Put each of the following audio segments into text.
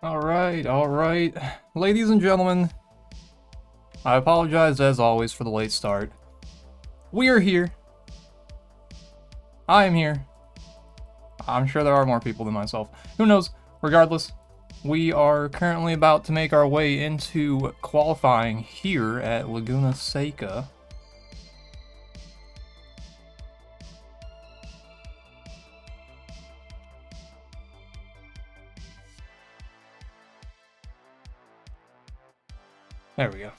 Alright. Ladies and gentlemen, I apologize as always for the late start. We are here. I am here. I'm sure there are more people than myself. Who knows? Regardless, we are currently about to make our way into qualifying here at Laguna Seca. There we go.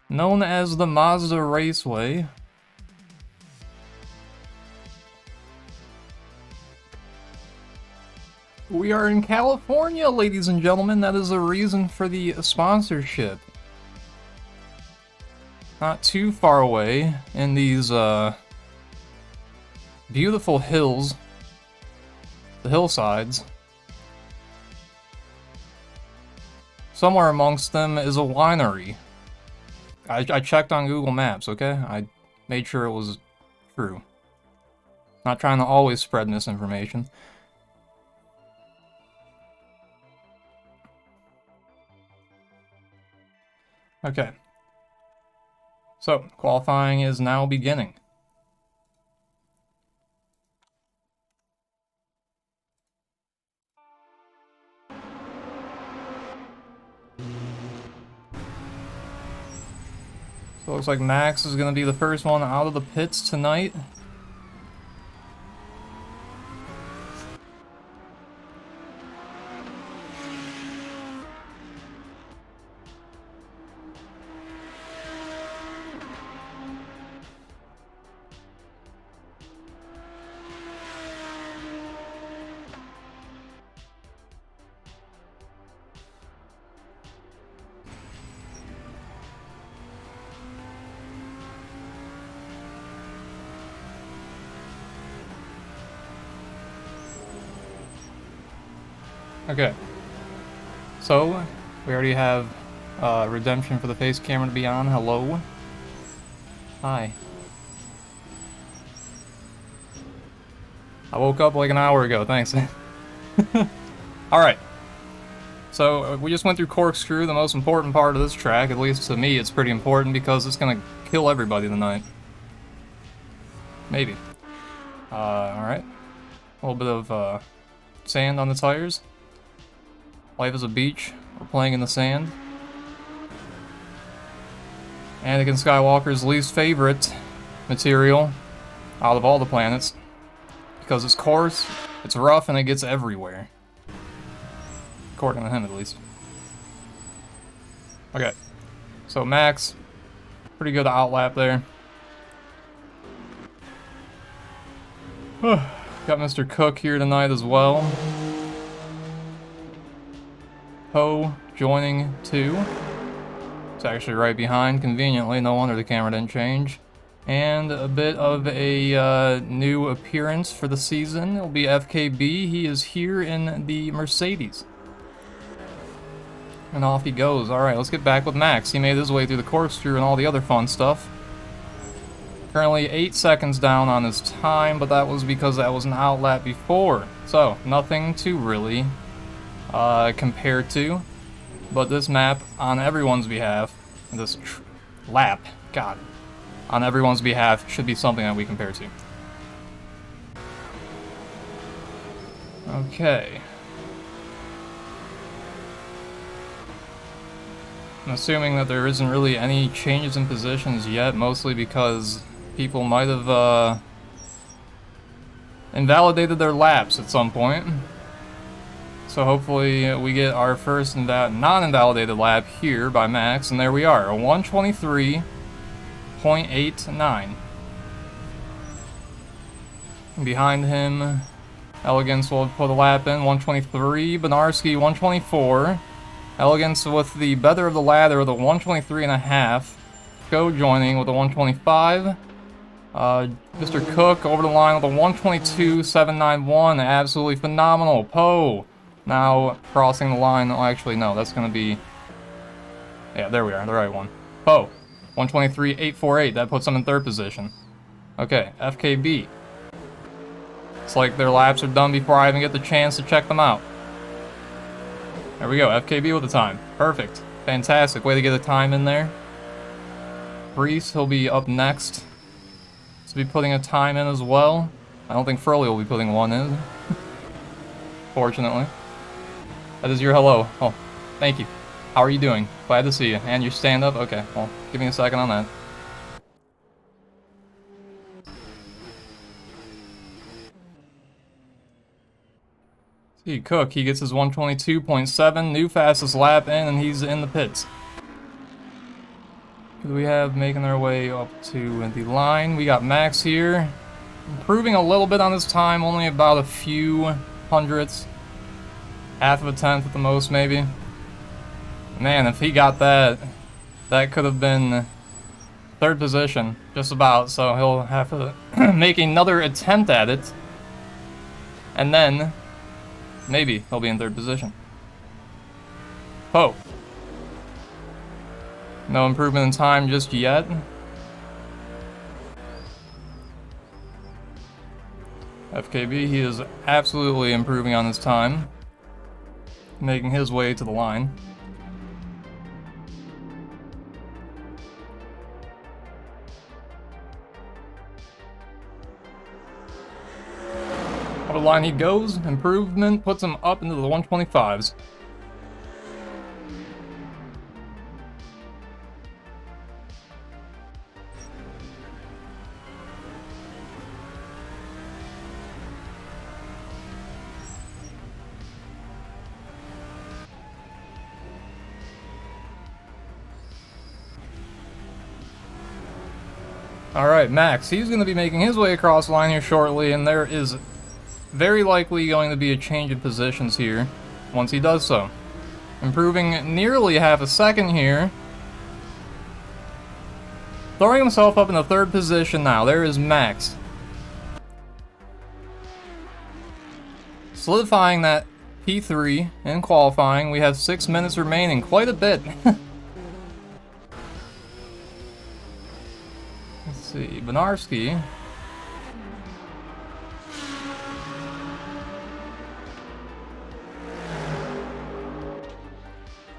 Known as the Mazda Raceway. We are in California, ladies and gentlemen. That is the reason for the sponsorship. Not too far away in these beautiful hills. The hillsides. Somewhere amongst them is a winery. I checked on Google Maps, okay? I made sure it was true. Not trying to always spread misinformation. Okay. So, qualifying is now beginning. So it looks like Max is going to be the first one out of the pits tonight. Okay, so we already have redemption for the face camera to be on. Hello. Hi. I woke up like an hour ago, thanks. Alright, so we just went through Corkscrew, the most important part of this track. At least to me it's pretty important because it's gonna kill everybody tonight. Maybe. Alright. A little bit of sand on the tires. Life is a beach. We're playing in the sand. Anakin Skywalker's least favorite material out of all the planets. Because it's coarse, it's rough, and it gets everywhere. According to him, at least. Okay. So Max, pretty good outlap there. Got Mr. Cook here tonight as well. Ho joining too. It's actually right behind, conveniently. No wonder the camera didn't change. And a bit of a new appearance for the season. It'll be FKB. He is here in the Mercedes. And off he goes. Alright, let's get back with Max. He made his way through the corkscrew and all the other fun stuff. Currently 8 seconds down on his time, but that was because that was an outlap before. So, nothing to really compare to, but this map on everyone's behalf, this lap, God, on everyone's behalf should be something that we compare to. Okay. I'm assuming that there isn't really any changes in positions yet, mostly because people might have invalidated their laps at some point. So hopefully we get our first non-invalidated lap here by Max, and there we are, a 123.89. Behind him, Elegance will put a lap in, 123, Benarski 124. Elegance with the better of the ladder with a 123.5. Go joining with a 125. Mr. Cook over the line with a 122.791, absolutely phenomenal. Poe now crossing the line. Oh, actually, no, that's going to be... Yeah, there we are, the right one. Poe, 123.848, that puts him in third position. Okay, FKB. It's like their laps are done before I even get the chance to check them out. There we go, FKB with the time. Perfect. Fantastic. Way to get a time in there. Reese, he'll be up next. To be putting a time in as well. I don't think Furley will be putting one in. Fortunately. That is your hello. Oh, thank you. How are you doing? Glad to see you. And your stand-up? Okay, well, give me a second on that. See, Cook, he gets his 122.7, new fastest lap in, and he's in the pits. Who do we have making their way up to the line? We got Max here, improving a little bit on his time, only about a few hundredths. Half of a tenth at the most, maybe. Man, if he got that, that could have been third position, just about, so he'll have to make another attempt at it. And then, maybe he'll be in third position. Oh. No improvement in time just yet. FKB, he is absolutely improving on his time. Making his way to the line. What a line he goes. Improvement puts him up into the 125s. Alright, Max, he's going to be making his way across the line here shortly, and there is very likely going to be a change of positions here once he does so. Improving nearly half a second here. Throwing himself up in the third position now. There is Max. Solidifying that P3 in qualifying. We have 6 minutes remaining. Quite a bit. Let's see. Benarski.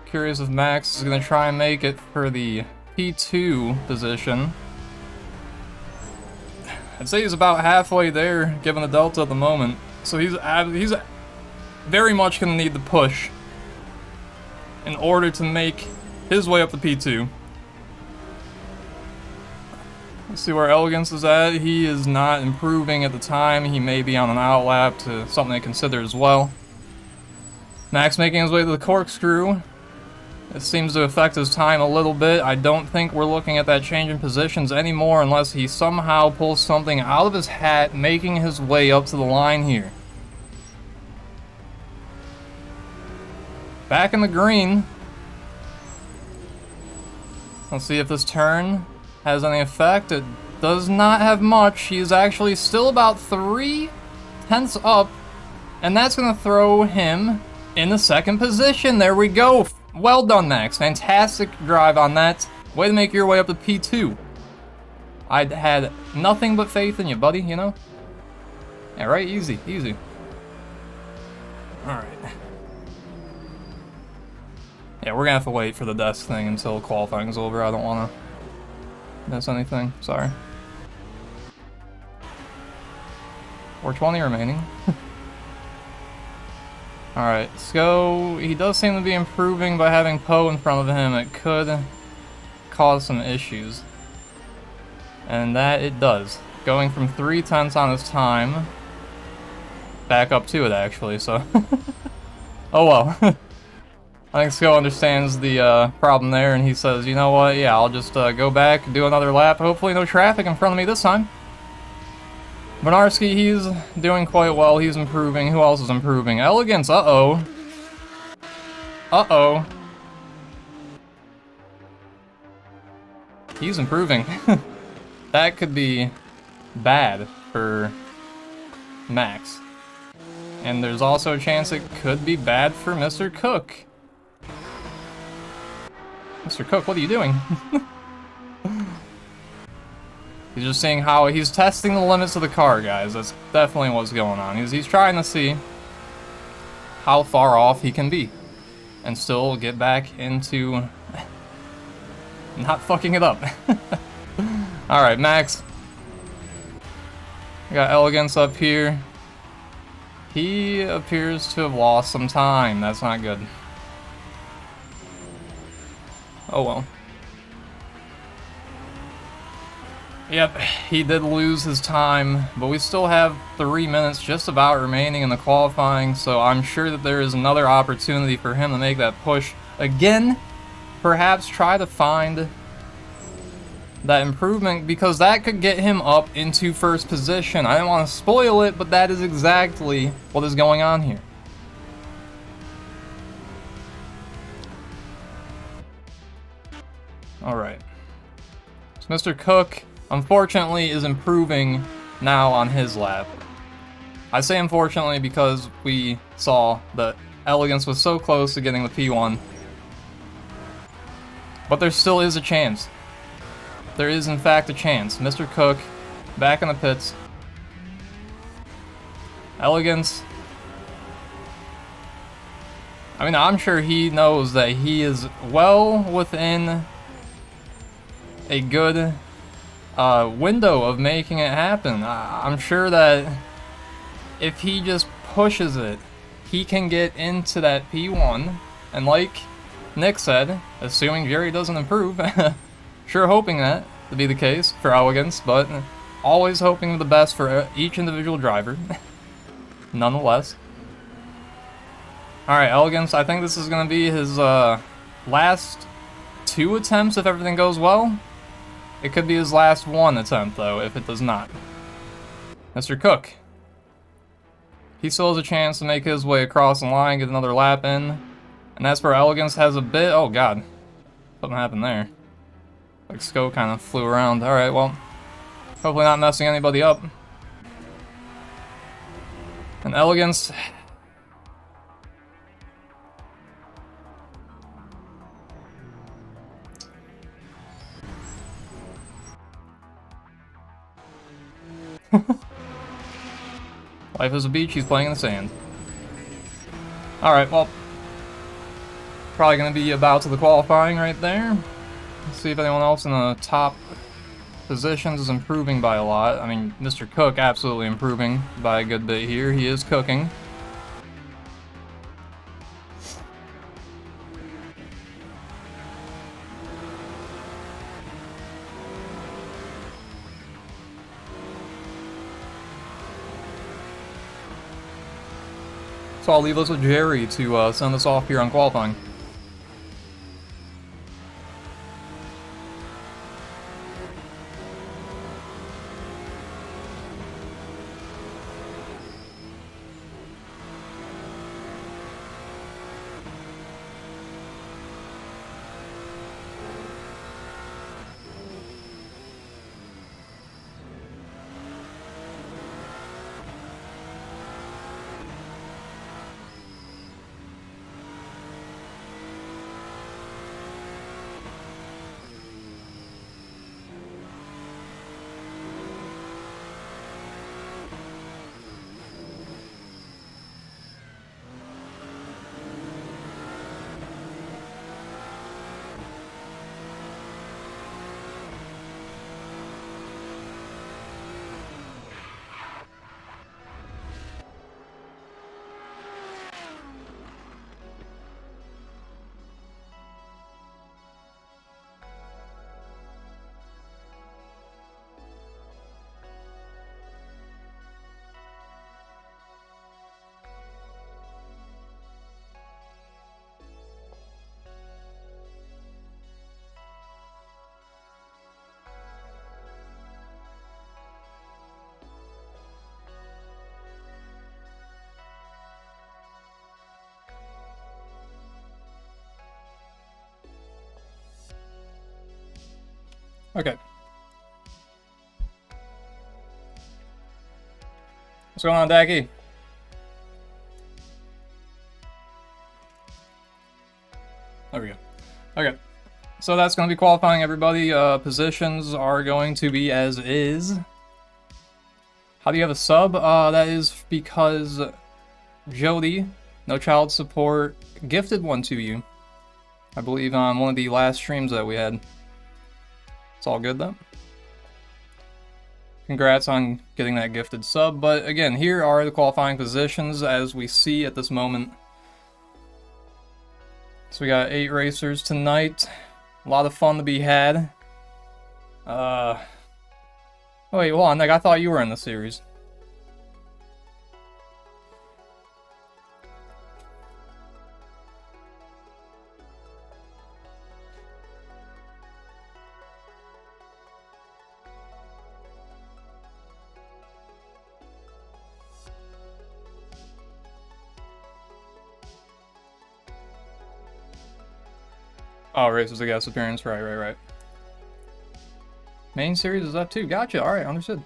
Curious if Max is going to try and make it for the P2 position. I'd say he's about halfway there, given the delta at the moment. So he's very much going to need the push in order to make his way up the P2. Let's see where Elegance is at. He is not improving at the time. He may be on an outlap to something to consider as well. Max making his way to the corkscrew. It seems to affect his time a little bit. I don't think we're looking at that change in positions anymore unless he somehow pulls something out of his hat, making his way up to the line here. Back in the green. Let's see if this turn has any effect. It does not have much. He's actually still about 3 tenths up, and that's going to throw him in the second position. There we go. Well done, Max. Fantastic drive on that. Way to make your way up to P2. I had nothing but faith in you, buddy, you know? Yeah, right? Easy, easy. Alright. Yeah, we're gonna have to wait for the desk thing until qualifying's over. I don't wanna miss anything. Sorry. 420 remaining. Alright, so he does seem to be improving by having Poe in front of him. It could cause some issues. And that it does. Going from 3 tenths on his time back up to it, actually, so. Oh well. I think Sko understands the problem there, and he says, you know what, yeah, I'll just go back, do another lap. Hopefully no traffic in front of me this time. Benarski, he's doing quite well. He's improving. Who else is improving? Elegance, uh-oh. Uh-oh. He's improving. That could be bad for Max. And there's also a chance it could be bad for Mr. Cook. Mr. Cook, what are you doing? He's just seeing how he's testing the limits of the car, guys. That's definitely what's going on. He's trying to see how far off he can be and still get back into not fucking it up. Alright, Max. We got Elegance up here. He appears to have lost some time. That's not good. Oh well. Yep, he did lose his time, but we still have 3 minutes just about remaining in the qualifying, so I'm sure that there is another opportunity for him to make that push again. Perhaps try to find that improvement, because that could get him up into first position. I didn't want to spoil it, but that is exactly what is going on here. Alright. So Mr. Cook, unfortunately, is improving now on his lap. I say unfortunately because we saw that Elegance was so close to getting the P1. But there still is a chance. There is, in fact, a chance. Mr. Cook, back in the pits. Elegance. I mean, I'm sure he knows that he is well within a good window of making it happen. I'm sure that if he just pushes it, he can get into that P1. And like Nick said, assuming Jerry doesn't improve, sure hoping that to be the case for Elegance, but always hoping the best for each individual driver, nonetheless. Alright, Elegance, I think this is going to be his last 2 attempts if everything goes well. It could be his last 1 attempt, though, if it does not. Mr. Cook. He still has a chance to make his way across the line, get another lap in. And that's where Elegance has a bit... Oh, God. Something happened there. Like, Sco kind of flew around. Alright, well, hopefully not messing anybody up. And Elegance... Life is a beach, he's playing in the sand. Alright, well, probably going to be about to the qualifying right there. Let's see if anyone else in the top positions is improving by a lot. I mean, Mr. Cook absolutely improving by a good bit here. He is cooking. So I'll leave us with Jerry to send us off here on qualifying. Okay. What's going on, Dacky? There we go. Okay. So that's going to be qualifying, everybody. Positions are going to be as is. How do you have a sub? That is because Jody, no child support, gifted one to you. I believe on one of the last streams that we had. It's all good though. Congrats on getting that gifted sub. But again, here are the qualifying positions as we see at this moment. So we got 8 racers tonight. A lot of fun to be had. Oh wait, hold on, Nick, I thought you were in the series. Oh, race was a guest appearance, right. Main series is up too, gotcha, alright, understood.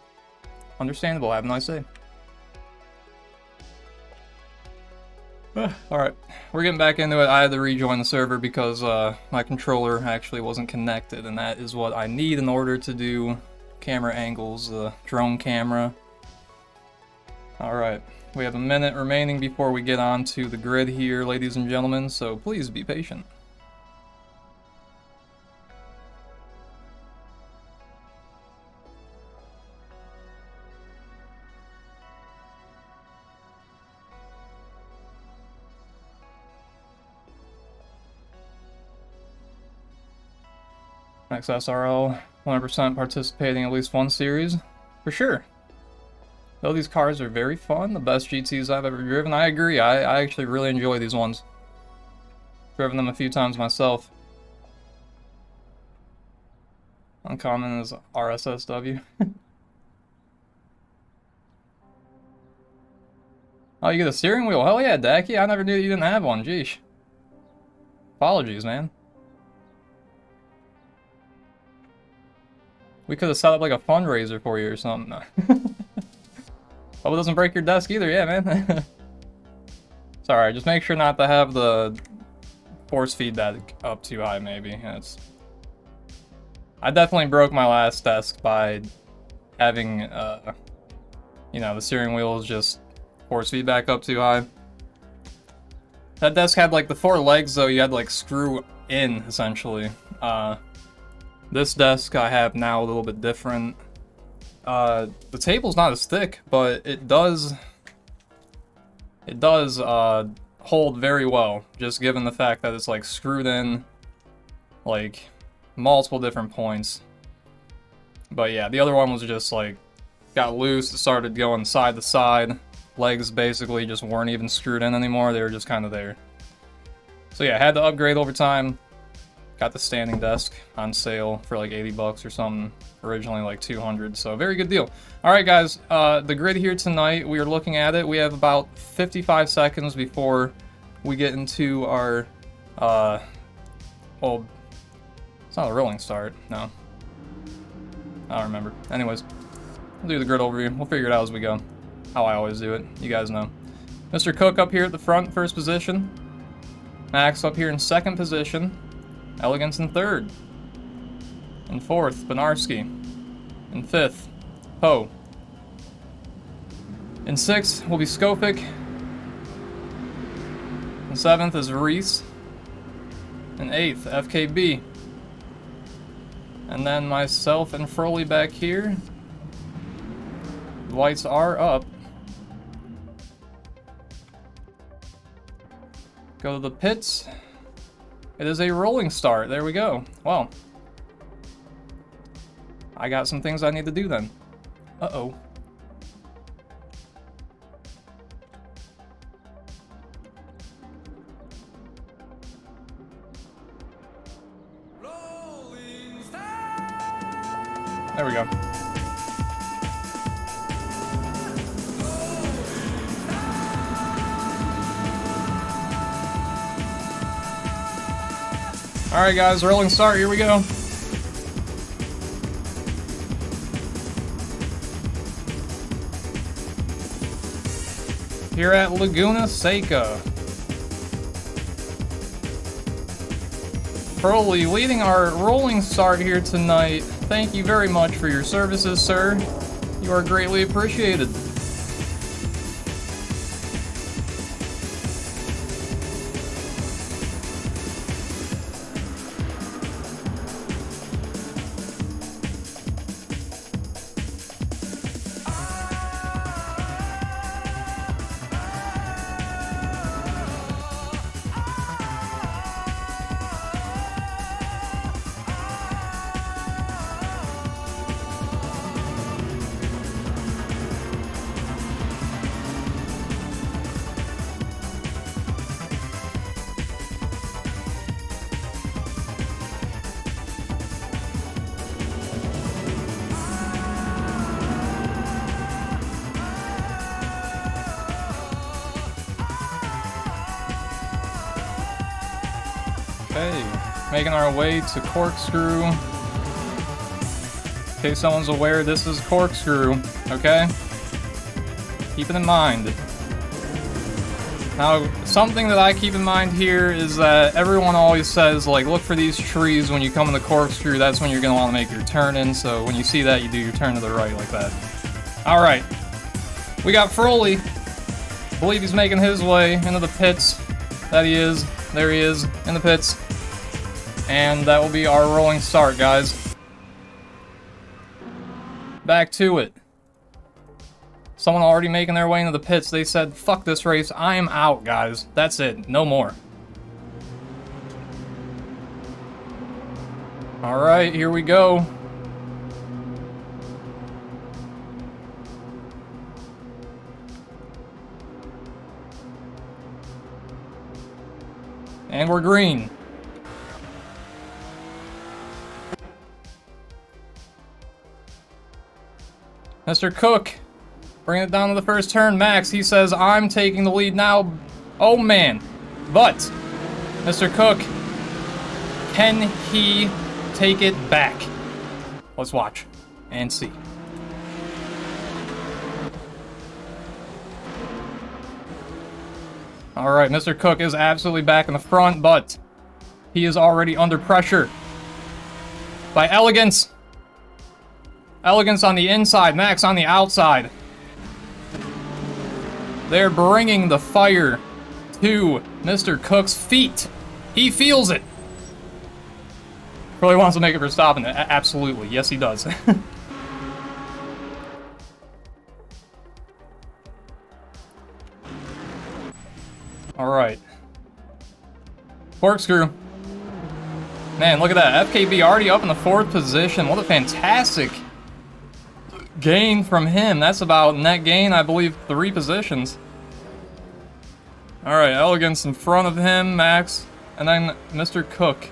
Understandable, have a nice day. Alright, we're getting back into it. I had to rejoin the server because my controller actually wasn't connected, and that is what I need in order to do camera angles, the drone camera. Alright, we have a minute remaining before we get on to the grid here, ladies and gentlemen, so please be patient. Next SRL, 100% participating in at least one series, for sure. Though these cars are very fun, the best GTs I've ever driven. I agree, I actually really enjoy these ones. Driven them a few times myself. Uncommon is RSSW. Oh, you get a steering wheel? Hell yeah, Dacky, I never knew you didn't have one, jeesh. Apologies, man. We could have set up like a fundraiser for you or something. Hope it doesn't break your desk either, yeah, man. Sorry, just make sure not to have the force feedback up too high, maybe. I definitely broke my last desk by having, you know, the steering wheel is just force feedback up too high. That desk had like the 4 legs, though, you had to like screw in, essentially. This desk I have now a little bit different. The table's not as thick, but it does hold very well, just given the fact that it's like screwed in like multiple different points. But yeah, the other one was just like got loose, it started going side to side. Legs basically just weren't even screwed in anymore, they were just kind of there. So yeah, had to upgrade over time. Got the standing desk on sale for like 80 bucks or something, originally like 200, so very good deal. Alright guys, the grid here tonight, we are looking at it. We have about 55 seconds before we get into our, well, it's not a rolling start, no. I don't remember. Anyways, we'll do the grid overview. We'll figure it out as we go. How I always do it, you guys know. Mr. Cook up here at the front, first position. Max up here in second position. Elegance in third. In fourth, Benarski. In fifth, Poe. In sixth will be Skopik. In seventh is Reese. In eighth, FKB. And then myself and Froley back here. The lights are up. Go to the pits. It is a rolling start. There we go. Well, I got some things I need to do then. Uh-oh. There we go. Alright guys, rolling start, here we go. Here at Laguna, Seca. Crowley leading our rolling start here tonight. Thank you very much for your services, sir. You are greatly appreciated. Okay, making our way to Corkscrew. In case someone's aware, this is Corkscrew, okay? Keep it in mind. Now, something that I keep in mind here is that everyone always says, like, look for these trees when you come in the Corkscrew, that's when you're going to want to make your turn in, so when you see that, you do your turn to the right like that. Alright, we got Froley. I believe he's making his way into the pits. That he is. There he is, in the pits. And that will be our rolling start, guys. Back to it. Someone already making their way into the pits. They said, fuck this race, I am out, guys. That's it, no more. Alright, here we go. And we're green. Mr. Cook, bringing it down to the first turn. Max, he says, I'm taking the lead now. Oh, man. But, Mr. Cook, can he take it back? Let's watch and see. Alright, Mr. Cook is absolutely back in the front, but he is already under pressure by Elegance. Elegance on the inside, Max on the outside. They're bringing the fire to Mr. Cook's feet. He feels it. Really wants to make it for stopping it. Absolutely. Yes, he does. Alright. Corkscrew. Man, look at that. FKB already up in the 4th position. What a fantastic gain from him. That's about net gain, I believe, 3 positions. Alright, Elegance in front of him, Max, and then Mr. Cook.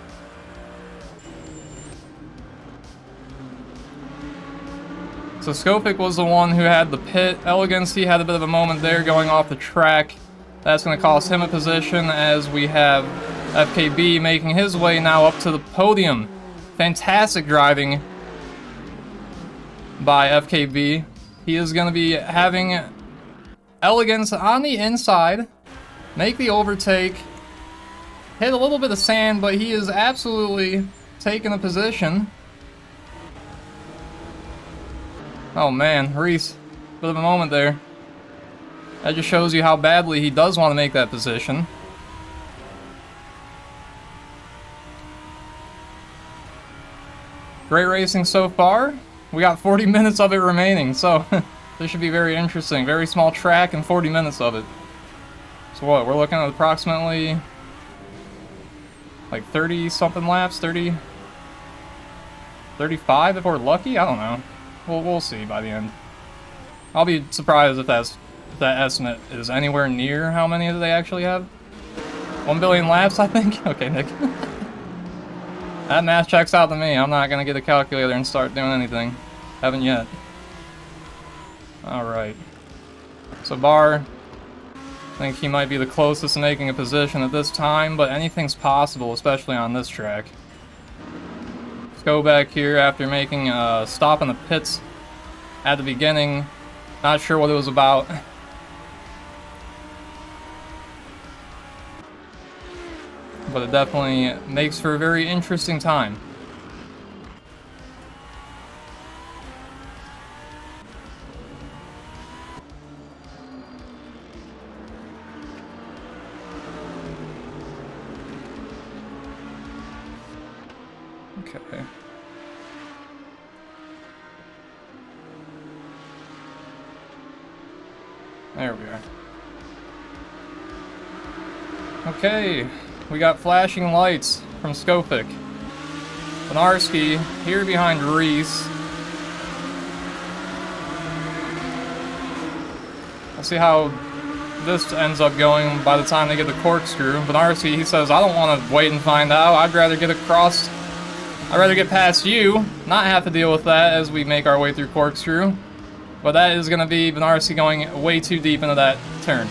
So Skopic was the one who had the pit. Elegance, he had a bit of a moment there going off the track. That's going to cost him a position as we have FKB making his way now up to the podium. Fantastic driving by FKB. He is going to be having Elegance on the inside, make the overtake, hit a little bit of sand, but he is absolutely taking a position. Oh man, Reese, bit of a moment there. That just shows you how badly he does want to make that position. Great racing so far. We got 40 minutes of it remaining, so this should be very interesting. Very small track and 40 minutes of it. So what, we're looking at approximately like 30 something laps, 30, 35 if we're lucky? I don't know. We'll see by the end. I'll be surprised if that estimate is anywhere near how many do they actually have. 1 billion laps, I think? Okay, Nick. That math checks out to me. I'm not gonna get a calculator and start doing anything. Haven't yet. Alright. So Bar, I think he might be the closest to making a position at this time, but anything's possible, especially on this track. Let's go back here after making a stop in the pits at the beginning. Not sure what it was about. but it definitely makes for a very interesting time. Okay. There we are. Okay, we got flashing lights from Skopik. Benarski here behind Reese. We'll see how this ends up going by the time they get the corkscrew. Benarski, he says, I don't want to wait and find out. I'd rather get across. I'd rather get past you, not have to deal with that as we make our way through corkscrew. But that is going to be Benarski going way too deep into that turn.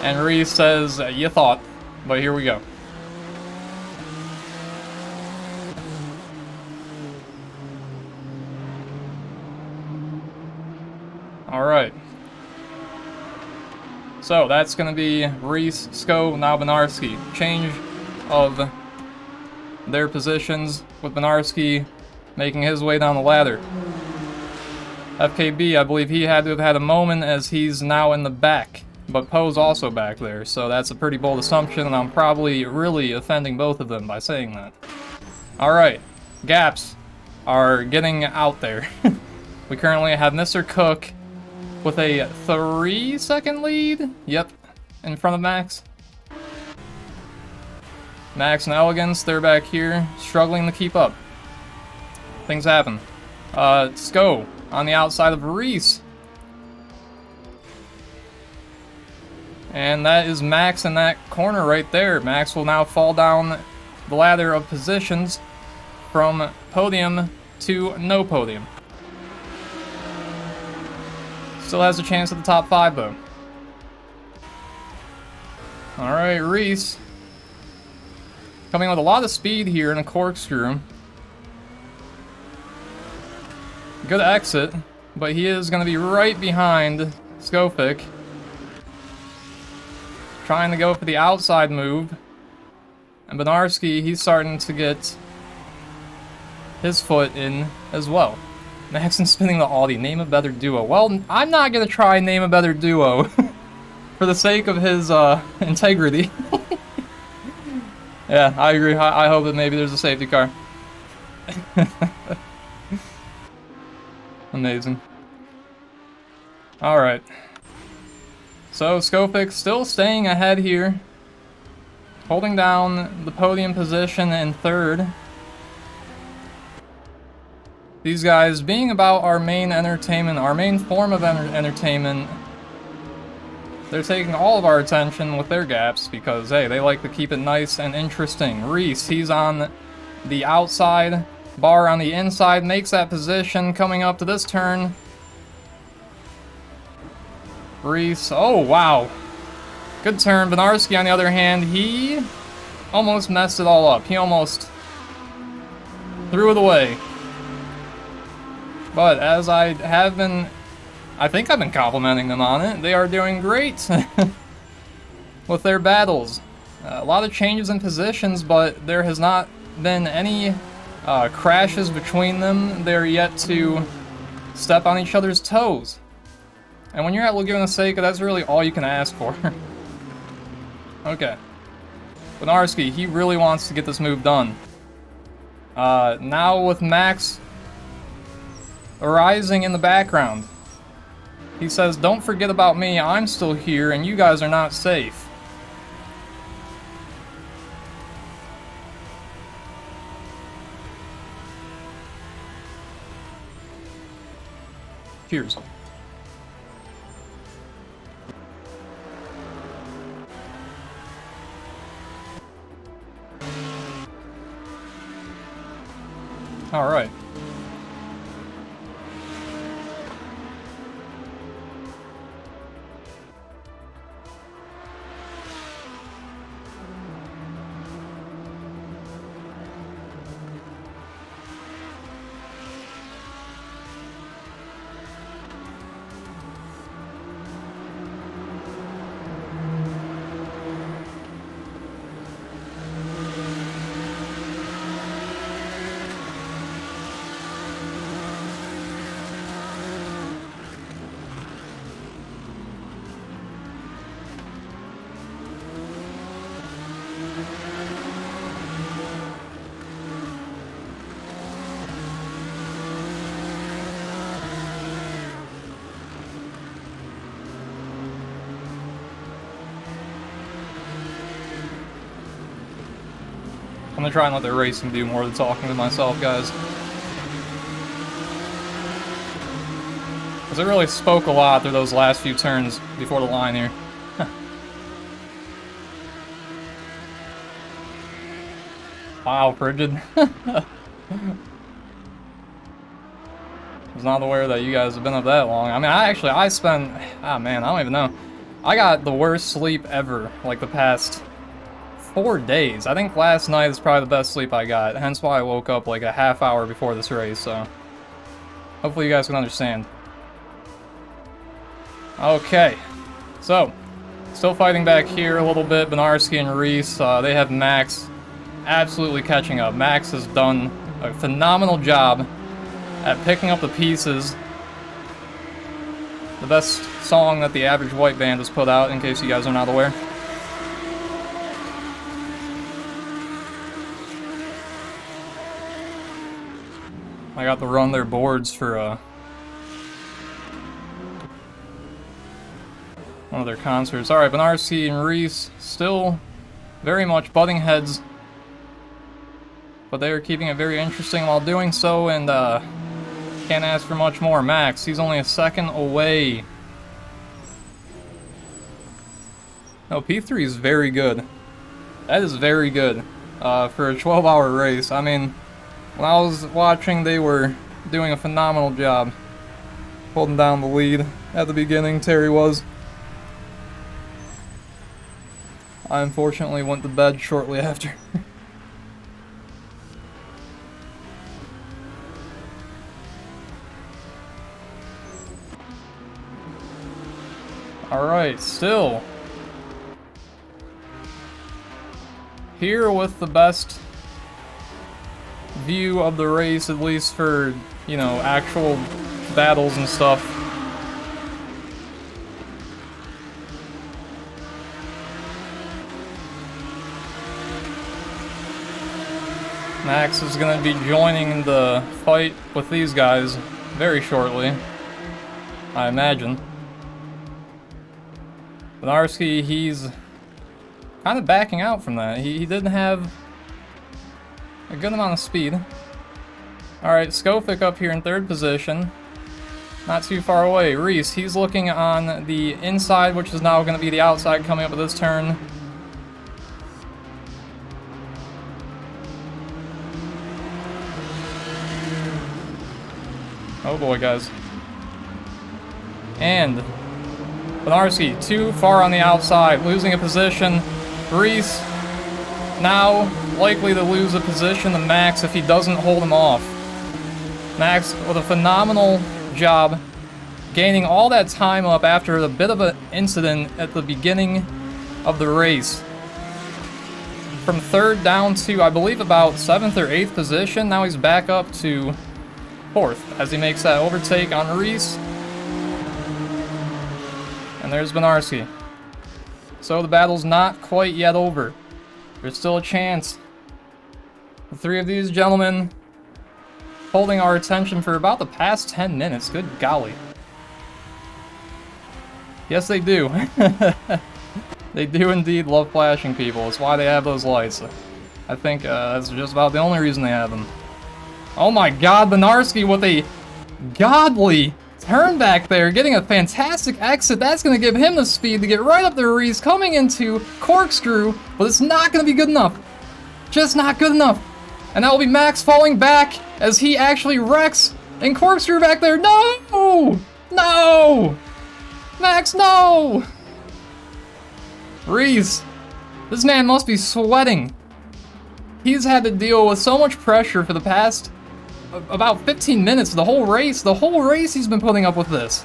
And Reese says, you thought, but here we go. Alright. So that's going to be Reese, Sko, now Benarski. Change of their positions with Benarski making his way down the ladder. FKB, I believe he had to have had a moment as he's now in the back. But Poe's also back there, so that's a pretty bold assumption, and I'm probably really offending both of them by saying that. Alright, gaps are getting out there. We currently have Mr. Cook with a 3-second lead. Yep, in front of Max. Max and Elegance, they're back here, struggling to keep up. Things happen. Sko on the outside of Reese. And that is Max in that corner right there. Max will now fall down the ladder of positions from podium to no podium. Still has a chance at the top 5 though. Alright, Reese. Coming with a lot of speed here in a corkscrew. Good exit, but he is going to be right behind Skopik. Trying to go for the outside move. And Benarski, he's starting to get his foot in as well. Maxon spinning the Audi. Name a better duo. Well, I'm not going to try name a better duo. For the sake of his integrity. Yeah, I agree. I hope that maybe there's a safety car. Amazing. Alright. So, Skopik still staying ahead here. Holding down the podium position in 3rd. These guys being about our main entertainment, our main form of entertainment. They're taking all of our attention with their gaps because, hey, they like to keep it nice and interesting. Reese, he's on the outside. Barr on the inside, makes that position coming up to this turn. Reese, oh wow. Good turn. Benarski, on the other hand, he almost messed it all up. He almost threw it away. But as I have been, I think I've been complimenting them on it. They are doing great with their battles. A lot of changes in positions, but there has not been any crashes between them. They're yet to step on each other's toes. And when you're at Laguna Seca, that's really all you can ask for. Okay. Benarski, he really wants to get this move done. Now with Max arising in the background. He says, don't forget about me, I'm still here, and you guys are not safe. Cheers. All right. gonna try and let the racing do more than talking to myself, guys. Because it really spoke a lot through those last few turns before the line here. Wow, frigid. I was not aware that you guys have been up that long. I mean, I spent, man, I don't even know. I got the worst sleep ever, like the past 4 days. I think last night is probably the best sleep I got, hence why I woke up like a half hour before this race, so hopefully you guys can understand. Okay, so, still fighting back here a little bit. Benarski and Reese, they have Max absolutely catching up. Max has done a phenomenal job at picking up the pieces. The best song that the Average White Band has put out, in case you guys are not aware. I got to run their boards for one of their concerts. Alright, Benarski and Reese still very much butting heads, but they are keeping it very interesting while doing so, and can't ask for much more. Max, he's only a second away. No, P3 is very good. That is very good for a 12-hour race. I mean, when I was watching, they were doing a phenomenal job holding down the lead at the beginning. Terry was. I unfortunately went to bed shortly after. Alright, still here with the best view of the race, at least for, you know, actual battles and stuff. Max is going to be joining the fight with these guys very shortly, I imagine. Benarski, he's kind of backing out from that. He didn't have a good amount of speed. Alright, Skofic up here in third position. Not too far away. Reese, he's looking on the inside, which is now going to be the outside coming up at this turn. Oh boy, guys. And Benarski, too far on the outside, losing a position. Reese, now likely to lose a position to Max if he doesn't hold him off. Max with a phenomenal job gaining all that time up after a bit of an incident at the beginning of the race. From third down to, I believe, about 7th or 8th position. Now he's back up to 4th as he makes that overtake on Reese. And there's Benarski. So the battle's not quite yet over. There's still a chance. The three of these gentlemen holding our attention for about the past 10 minutes. Good golly. Yes, they do. They do indeed love flashing people. It's why they have those lights. I think that's just about the only reason they have them. Oh my god, Benarski with a godly turn back there, getting a fantastic exit. That's going to give him the speed to get right up to Reese, coming into corkscrew, but it's not going to be good enough. Just not good enough. And that will be Max falling back as he actually wrecks and corkscrew back there. No! No! Max, no! Reese, this man must be sweating. He's had to deal with so much pressure for the past about 15 minutes, the whole race he's been putting up with this.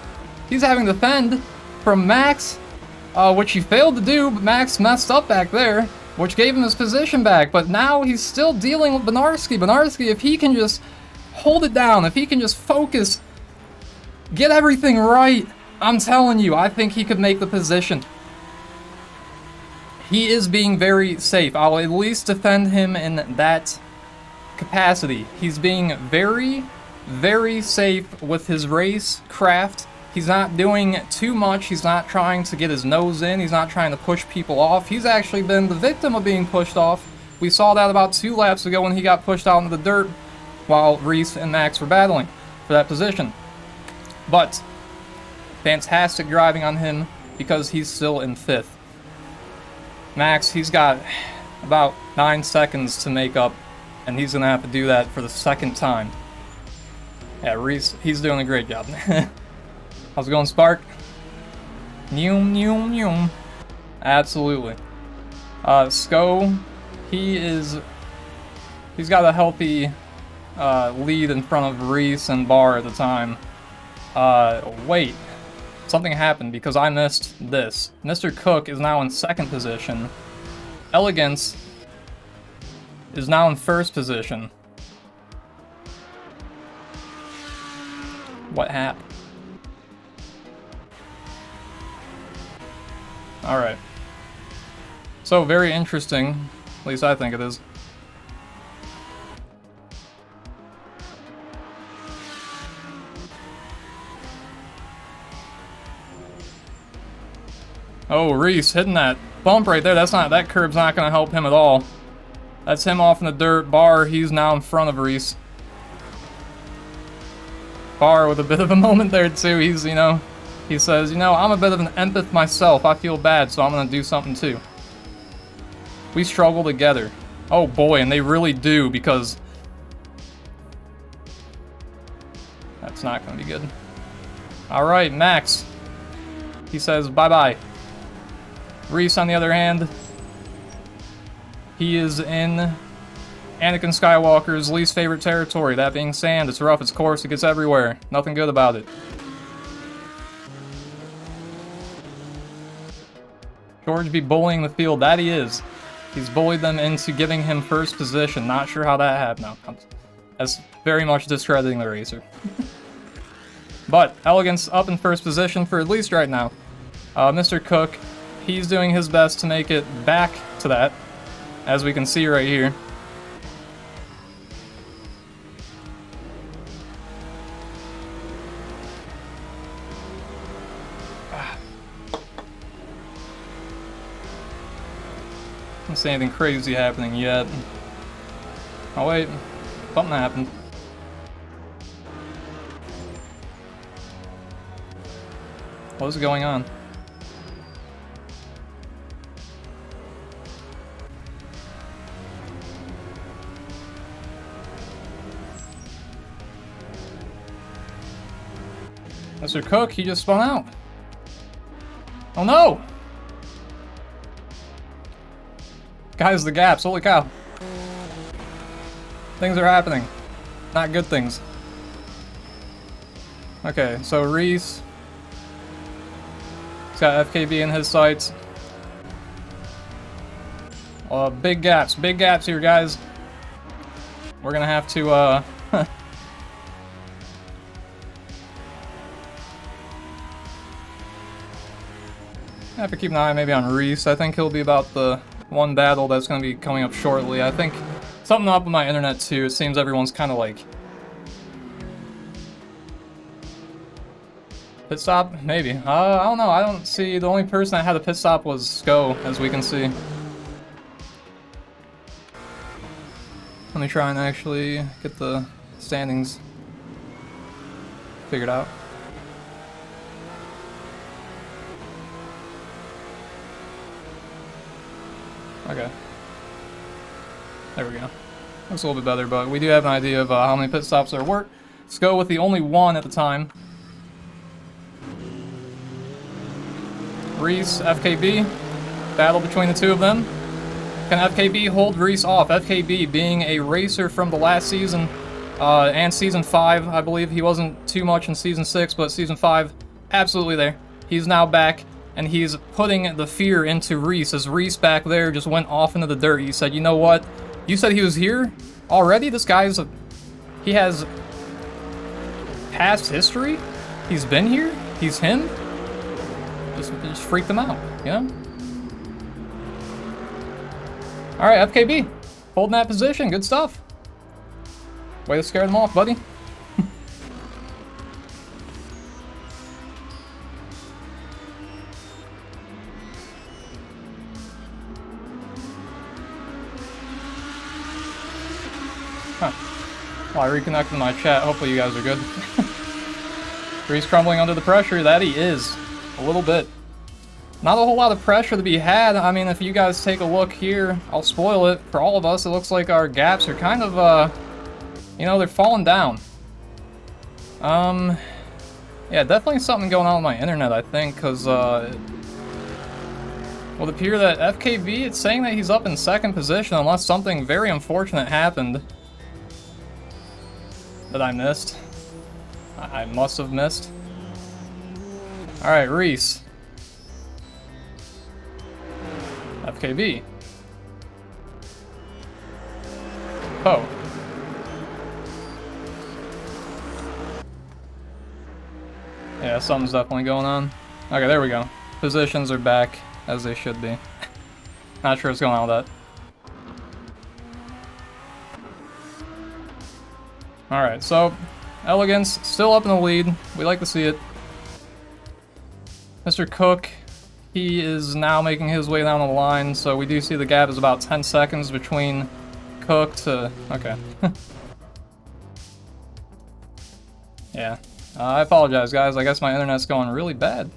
He's having to fend from Max, which he failed to do, but Max messed up back there, which gave him his position back, but now he's still dealing with Benarski. Benarski, if he can just hold it down, if he can just focus, get everything right, I'm telling you, I think he could make the position. He is being very safe. I'll at least defend him in that capacity. He's being very, very safe with his race craft. He's not doing too much. He's not trying to get his nose in. He's not trying to push people off. He's actually been the victim of being pushed off We saw that about 2 laps ago when he got pushed out into the dirt while Reese and Max were battling for that position. But fantastic driving on him because he's still in 5th. Max, he's got about 9 seconds to make up, and he's going to have to do that for the 2nd time. Yeah, Reese, he's doing a great job. How's it going, Spark? Noom, noom, noom. Absolutely. Sko, he's got a healthy lead in front of Reese and Barr at the time. Wait. Something happened because I missed this. Mr. Cook is now in 2nd position. Elegance is now in 1st position. What happened? Alright. So, very interesting. At least I think it is. Oh, Reese hitting that bump right there. That curb's not going to help him at all. That's him off in the dirt. Barr, he's now in front of Reese. Barr with a bit of a moment there too. He's, he says, I'm a bit of an empath myself. I feel bad, so I'm going to do something too. We struggle together. Oh boy, and they really do, because that's not going to be good. Alright, Max. He says bye-bye. Reese, on the other hand, he is in Anakin Skywalker's least favorite territory, that being sand. It's rough, it's coarse, it gets everywhere. Nothing good about it. George be bullying the field, that he is. He's bullied them into giving him 1st position. Not sure how that happened. No, that's very much discrediting the racer. But Elegance up in 1st position for at least right now. Mr. Cook, he's doing his best to make it back to that, as we can see right here. Don't see anything crazy happening yet. Oh wait, something happened. What is going on? Mr. Cook, he just spun out. Oh no! Guys, the gaps, holy cow. Things are happening. Not good things. Okay, so Reese. He's got FKB in his sights. Big gaps here, guys. We're gonna have to, I have to keep an eye maybe on Reese. I think he'll be about the one battle that's going to be coming up shortly. I think something up with my internet too. It seems everyone's kind of like... Pit stop? Maybe. I don't know. I don't see... The only person that had a pit stop was Sko, as we can see. Let me try and actually get the standings figured out. Okay. There we go. Looks a little bit better, but we do have an idea of how many pit stops there were. Let's go with the only one at the time. Reese, FKB. Battle between the two of them. Can FKB hold Reese off? FKB being a racer from the last season and Season 5, I believe. He wasn't too much in Season 6, but Season 5, absolutely there. He's now back. And he's putting the fear into Reese, as Reese back there just went off into the dirt. He said, you know what? You said he was here already? This guy's he has past history? He's been here? He's him? Just freaked him out, you know? Alright, FKB. Holding that position. Good stuff. Way to scare them off, buddy. Huh. Well, I reconnected my chat. Hopefully you guys are good. Reese crumbling under the pressure. That he is. A little bit. Not a whole lot of pressure to be had. I mean, if you guys take a look here, I'll spoil it for all of us. It looks like our gaps are kind of, you know, they're falling down. Yeah, definitely something going on with my internet, I think, because, it would appear that FKV, it's saying that he's up in second position unless something very unfortunate happened that I missed. I must have missed. Alright, Reese. FKV. Oh. Yeah, something's definitely going on. Okay, there we go. Positions are back as they should be. Not sure what's going on with that. Alright, so Elegance still up in the lead. We like to see it. Mr. Cook, he is now making his way down the line, so we do see the gap is about 10 seconds between Cook to... okay. Yeah. I apologize, guys. I guess my internet's going really bad.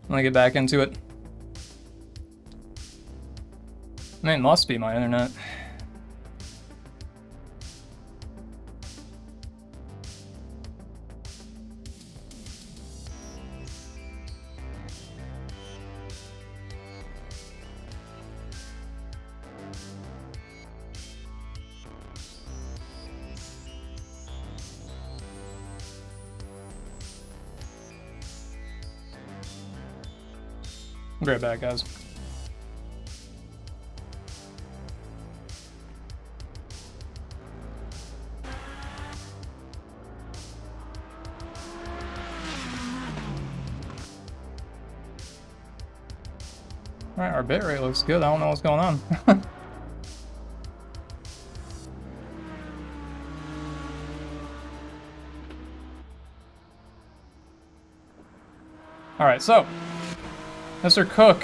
I'm gonna get back into it. I mean, it must be my internet. I'll be right back, guys. Alright, our bitrate looks good. I don't know what's going on. Alright, so Mr. Cook,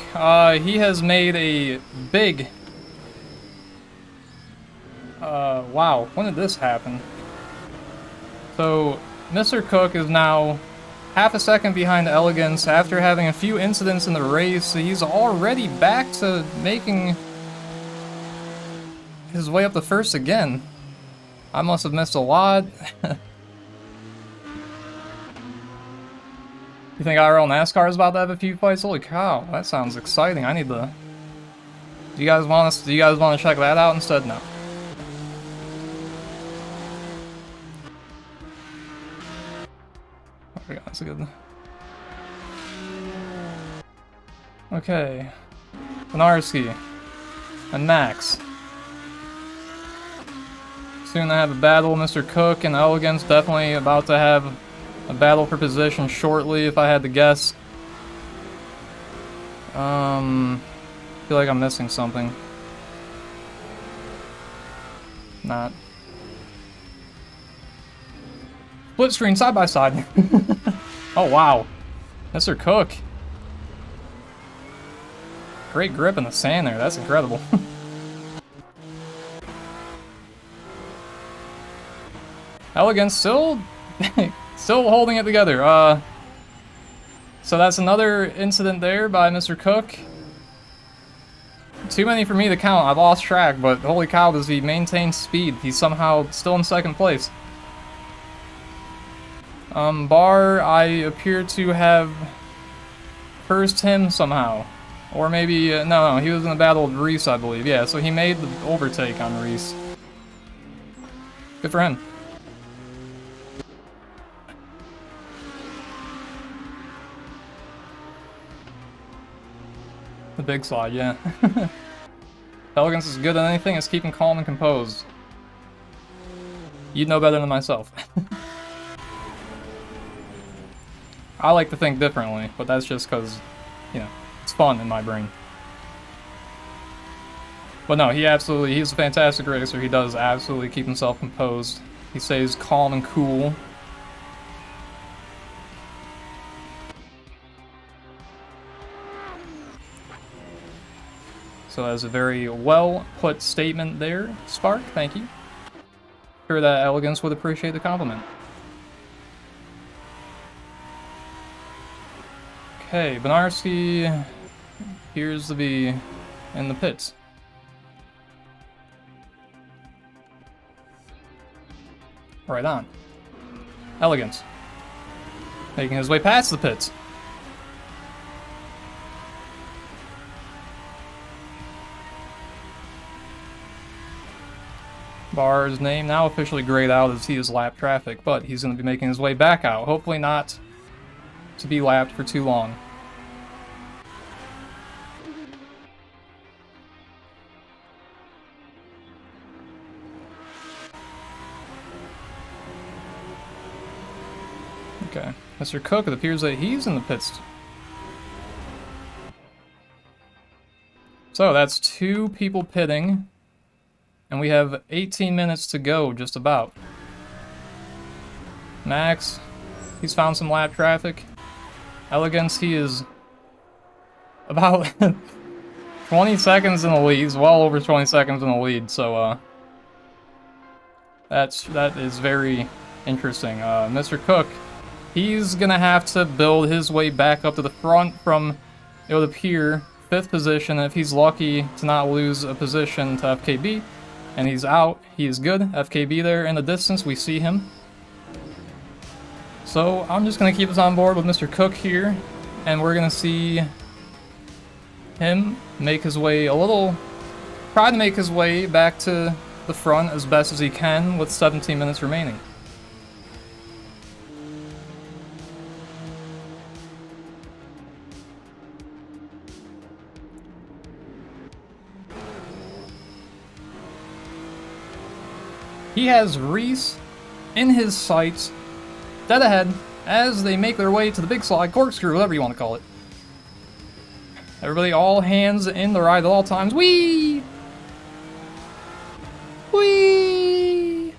he has made a big... wow, when did this happen? So, Mr. Cook is now half a second behind Elegance after having a few incidents in the race. He's already back to making his way up the first again. I must have missed a lot. You think IRL NASCAR is about to have a few fights? Holy cow, that sounds exciting. I need to... Do you guys want to check that out instead? No. Okay, that's good. Okay. Benarski and Max. Soon to have a battle. Mr. Cook and Elegance definitely about to have a battle for position shortly, if I had to guess. Feel like I'm missing something. Not. Split screen side by side. Oh wow, Mr. Cook. Great grip in the sand there. That's incredible. Elegance still. Still holding it together. So that's another incident there by Mr. Cook. Too many for me to count. I've lost track, but holy cow, does he maintain speed? He's somehow still in second place. Bar, I appear to have cursed him somehow. Or maybe, no, he was in a battle with Reese, I believe. Yeah, so he made the overtake on Reese. Good for him. The big slide, yeah. Elegance is good at anything, it's keeping calm and composed. You'd know better than myself. I like to think differently, but that's just because, you know, it's fun in my brain. But no, he's a fantastic racer. He does absolutely keep himself composed. He stays calm and cool. So that's a very well put statement there, Spark. Thank you. Sure that Elegance would appreciate the compliment. Okay, Benarski appears to be in the pits. Right on. Elegance. Making his way past the pits. Barr's name now officially grayed out as he is lap traffic, but he's going to be making his way back out. Hopefully not to be lapped for too long. Okay, Mr. Cook, it appears that he's in the pits. So that's 2 people pitting. And we have 18 minutes to go, just about. Max, he's found some lap traffic. Elegance, he is about 20 seconds in the lead. He's well over 20 seconds in the lead, so that is very interesting. Mr. Cook, he's gonna have to build his way back up to the front from, it would appear, 5th position. If he's lucky to not lose a position to FKB. And he's out. He is good. FKB there in the distance. We see him. So I'm just going to keep us on board with Mr. Cook here. And we're going to see him make his way try to make his way back to the front as best as he can with 17 minutes remaining. He has Reese in his sights, dead ahead, as they make their way to the big slide, corkscrew, whatever you want to call it. Everybody, all hands in the ride at all times. Whee! Whee!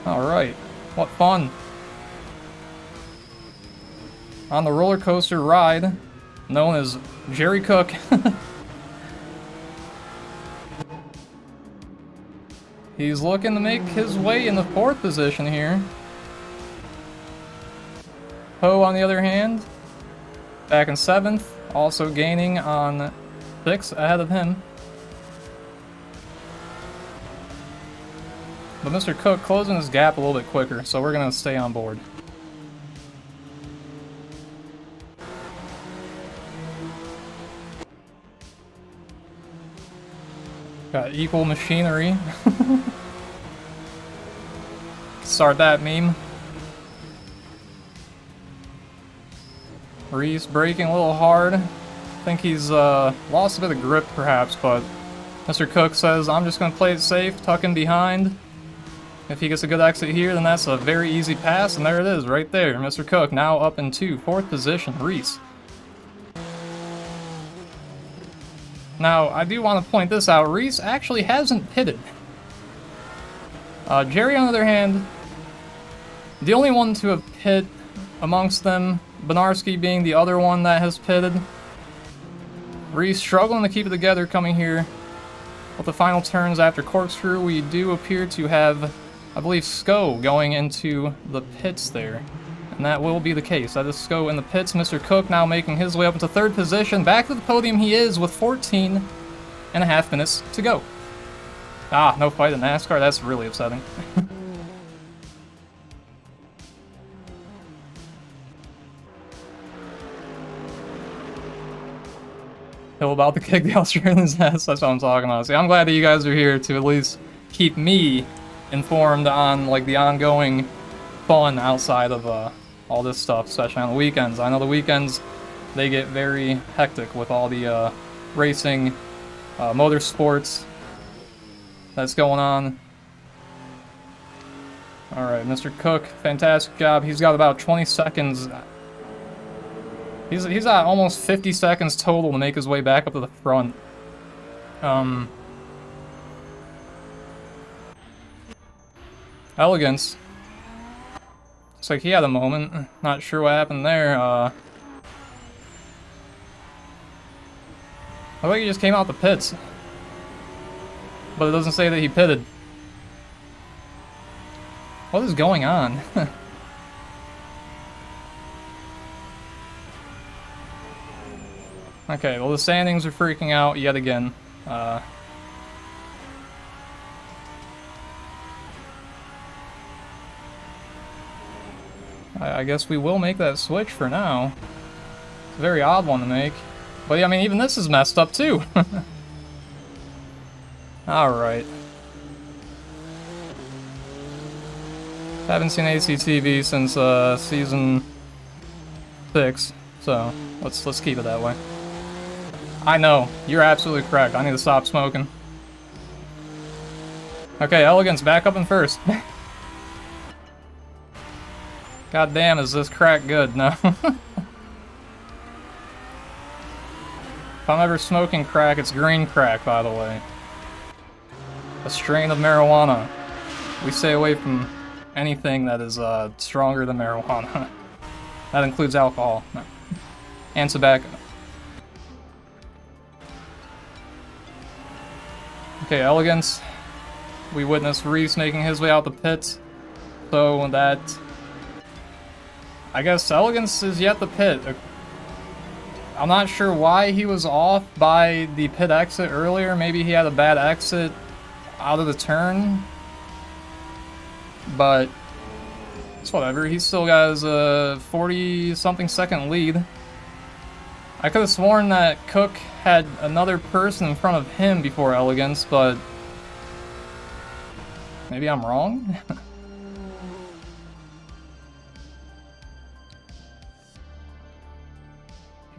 Alright, what fun. On the roller coaster ride, known as Jerry Cook. He's looking to make his way in the 4th position here. Poe, on the other hand, back in 7th, also gaining on 6 ahead of him. But Mr. Cook closing his gap a little bit quicker, so we're going to stay on board. Got equal machinery. Start that meme. Reese braking a little hard. I think he's lost a bit of grip perhaps, but Mr. Cook says, I'm just going to play it safe, tuck in behind. If he gets a good exit here, then that's a very easy pass, and there it is, right there. Mr. Cook now up into 4th position, Reese. Now, I do want to point this out. Reese actually hasn't pitted. Jerry, on the other hand, the only one to have pit amongst them, Benarski being the other one that has pitted. Reese struggling to keep it together coming here. With the final turns after corkscrew, we do appear to have, I believe, Sko going into the pits there. And that will be the case. That is Sko in the pits. Mr. Cook now making his way up into 3rd position. Back to the podium he is with 14 and a half minutes to go. Ah, no fight in NASCAR. That's really upsetting. Hill about to kick the Australians' ass. That's what I'm talking about. See, I'm glad that you guys are here to at least keep me informed on like the ongoing fun outside of all this stuff, especially on the weekends. I know the weekends, they get very hectic with all the racing, motorsports that's going on. Alright, Mr. Cook, fantastic job. He's got about 20 seconds. He's at almost 50 seconds total to make his way back up to the front. Elegance. Looks like he had a moment. Not sure what happened there. I think he just came out the pits. But it doesn't say that he pitted. What is going on? Okay, well the standings are freaking out yet again. I guess we will make that switch for now. It's a very odd one to make. But yeah, I mean, even this is messed up too. Alright. Haven't seen ACTV since season 6, so let's keep it that way. I know, you're absolutely correct. I need to stop smoking. Okay, Elegance back up in first. God damn, is this crack good? No. If I'm ever smoking crack, it's green crack, by the way. A strain of marijuana. We stay away from anything that is stronger than marijuana. That includes alcohol. No. And tobacco. Okay, Elegance. We witnessed Reese making his way out the pits. So that... I guess Elegance is yet the pit. I'm not sure why he was off by the pit exit earlier. Maybe he had a bad exit out of the turn. But it's whatever. He's still got his 40-something second lead. I could have sworn that Cook had another person in front of him before Elegance, but maybe I'm wrong?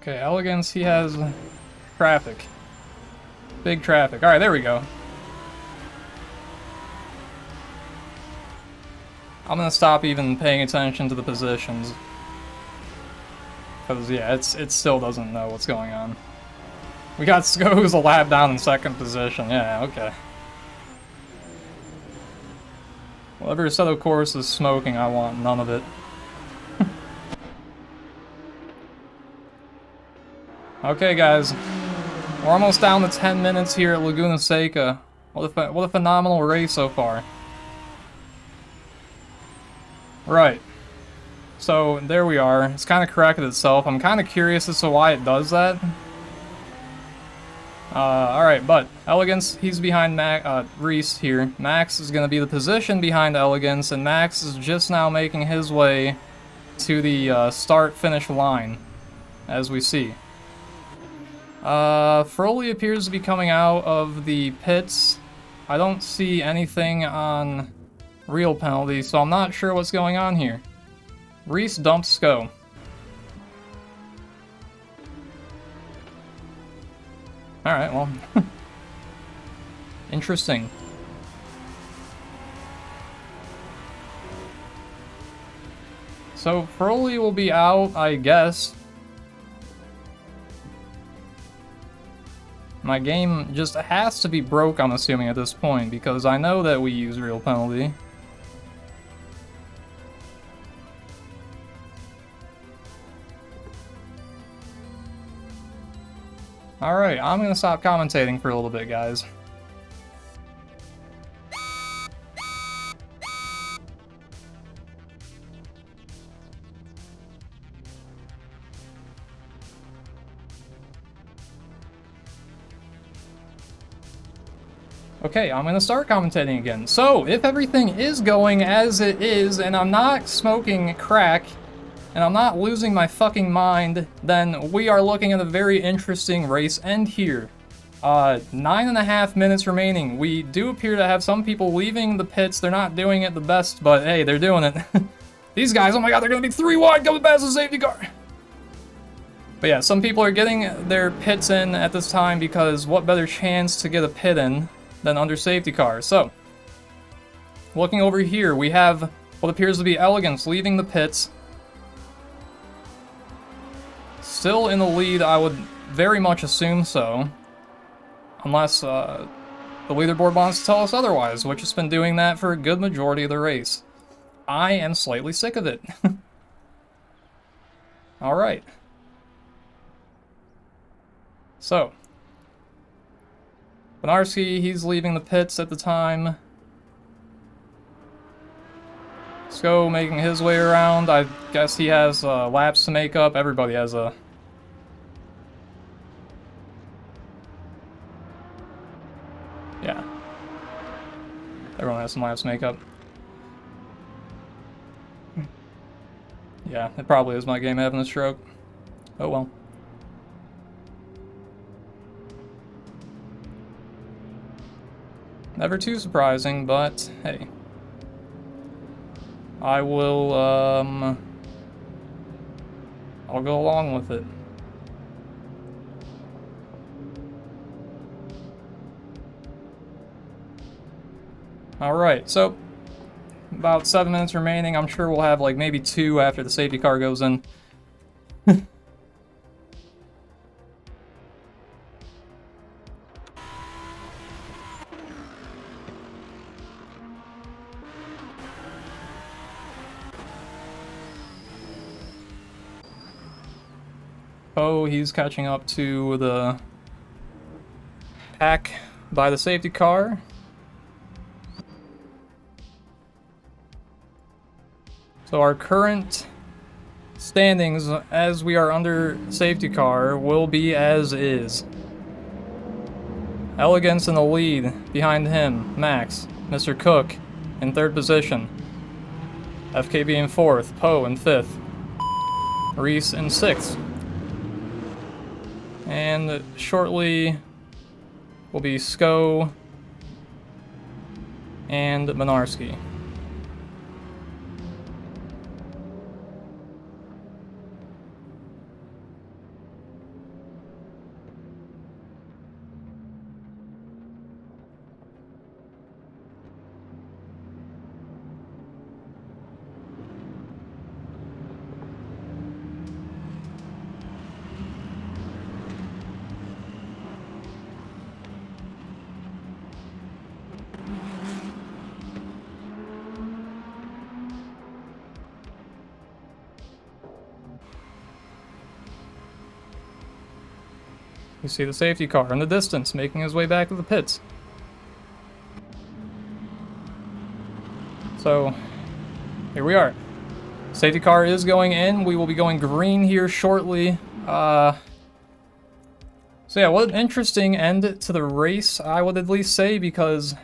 Okay, Elegance, he has traffic. Big traffic. Alright, there we go. I'm gonna stop even paying attention to the positions. Because, yeah, it still doesn't know what's going on. We got Sko, who's a lap down in second position. Yeah, okay. Whatever Assetto Corsa is smoking, I want none of it. Okay, guys. We're almost down to 10 minutes here at Laguna Seca. What a phenomenal race so far. Right. So, there we are. It's kind of corrected itself. I'm kind of curious as to why it does that. Alright, but Elegance, he's behind Reese here. Max is going to be the position behind Elegance, and Max is just now making his way to the start-finish line, as we see. Froley appears to be coming out of the pits. I don't see anything on real penalty, so I'm not sure what's going on here. Reese dumps Sko. Alright, well. Interesting. So, Froley will be out, I guess. My game just has to be broke, I'm assuming, at this point, because I know that we use real penalty. Alright, I'm gonna stop commentating for a little bit, guys. Okay, I'm gonna start commentating again. So, if everything is going as it is, and I'm not smoking crack, and I'm not losing my fucking mind, then we are looking at a very interesting race end here. 9.5 minutes remaining. We do appear to have some people leaving the pits. They're not doing it the best, but hey, they're doing it. These guys, oh my god, they're gonna be 3 wide coming past the safety car. But yeah, some people are getting their pits in at this time because what better chance to get a pit in than under safety car. So, looking over here, we have what appears to be Elegance leaving the pits. Still in the lead, I would very much assume so. Unless the leaderboard wants to tell us otherwise, which has been doing that for a good majority of the race. I am slightly sick of it. Alright. So. Benarski, he's leaving the pits at the time. Sko making his way around. I guess he has laps to make up. Everybody has a... Yeah. Everyone has some laps to make up. Yeah, it probably is my game having a stroke. Oh well. Never too surprising, but hey. I will, I'll go along with it. Alright, so about 7 minutes remaining. I'm sure we'll have like maybe 2 after the safety car goes in. Oh, he's catching up to the pack by the safety car. So our current standings as we are under safety car will be as is. Elegance in the lead, behind him, Max, Mr. Cook in 3rd position, FKB in 4th, Poe in 5th, Reese in 6th. And shortly will be Sko and Benarski. You see the safety car in the distance, making his way back to the pits. So, here we are. Safety car is going in. We will be going green here shortly. So yeah, what an interesting end to the race, I would at least say, because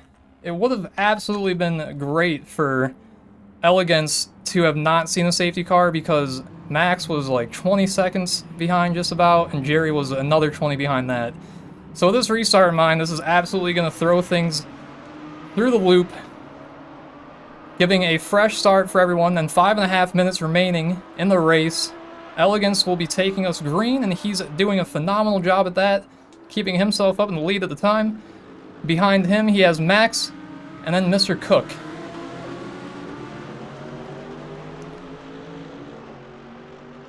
it would have absolutely been great for Elegance to have not seen a safety car, because Max was like 20 seconds behind just about, and Jerry was another 20 behind that. So with this restart in mind, this is absolutely going to throw things through the loop, giving a fresh start for everyone. Then 5.5 minutes remaining in the race. Elegance will be taking us green, and he's doing a phenomenal job at that, keeping himself up in the lead at the time. Behind him, he has Max, and then Mr. Cook.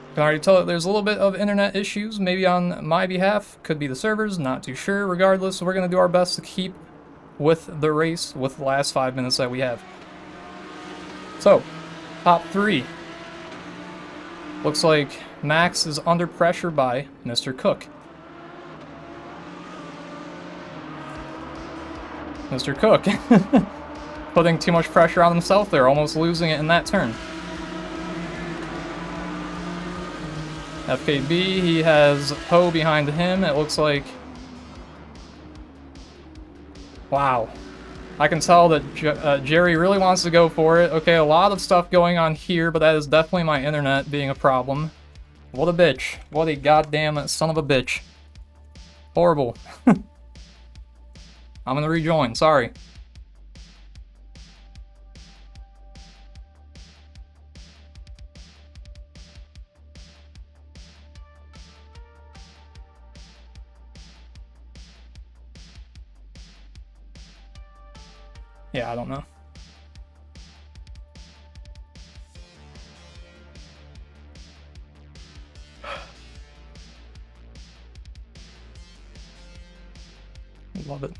I can already tell that there's a little bit of internet issues, maybe on my behalf. Could be the servers, not too sure. Regardless, we're going to do our best to keep with the race with the last 5 minutes that we have. So, top 3. Looks like Max is under pressure by Mr. Cook. Mr. Cook putting too much pressure on himself there, almost losing it in that turn. FKB, he has Poe behind him, it looks like. Wow. I can tell that Jerry really wants to go for it. Okay, a lot of stuff going on here, but that is definitely my internet being a problem. What a bitch. What a goddamn son of a bitch. Horrible. I'm gonna rejoin, sorry. Yeah, I don't know. Love it.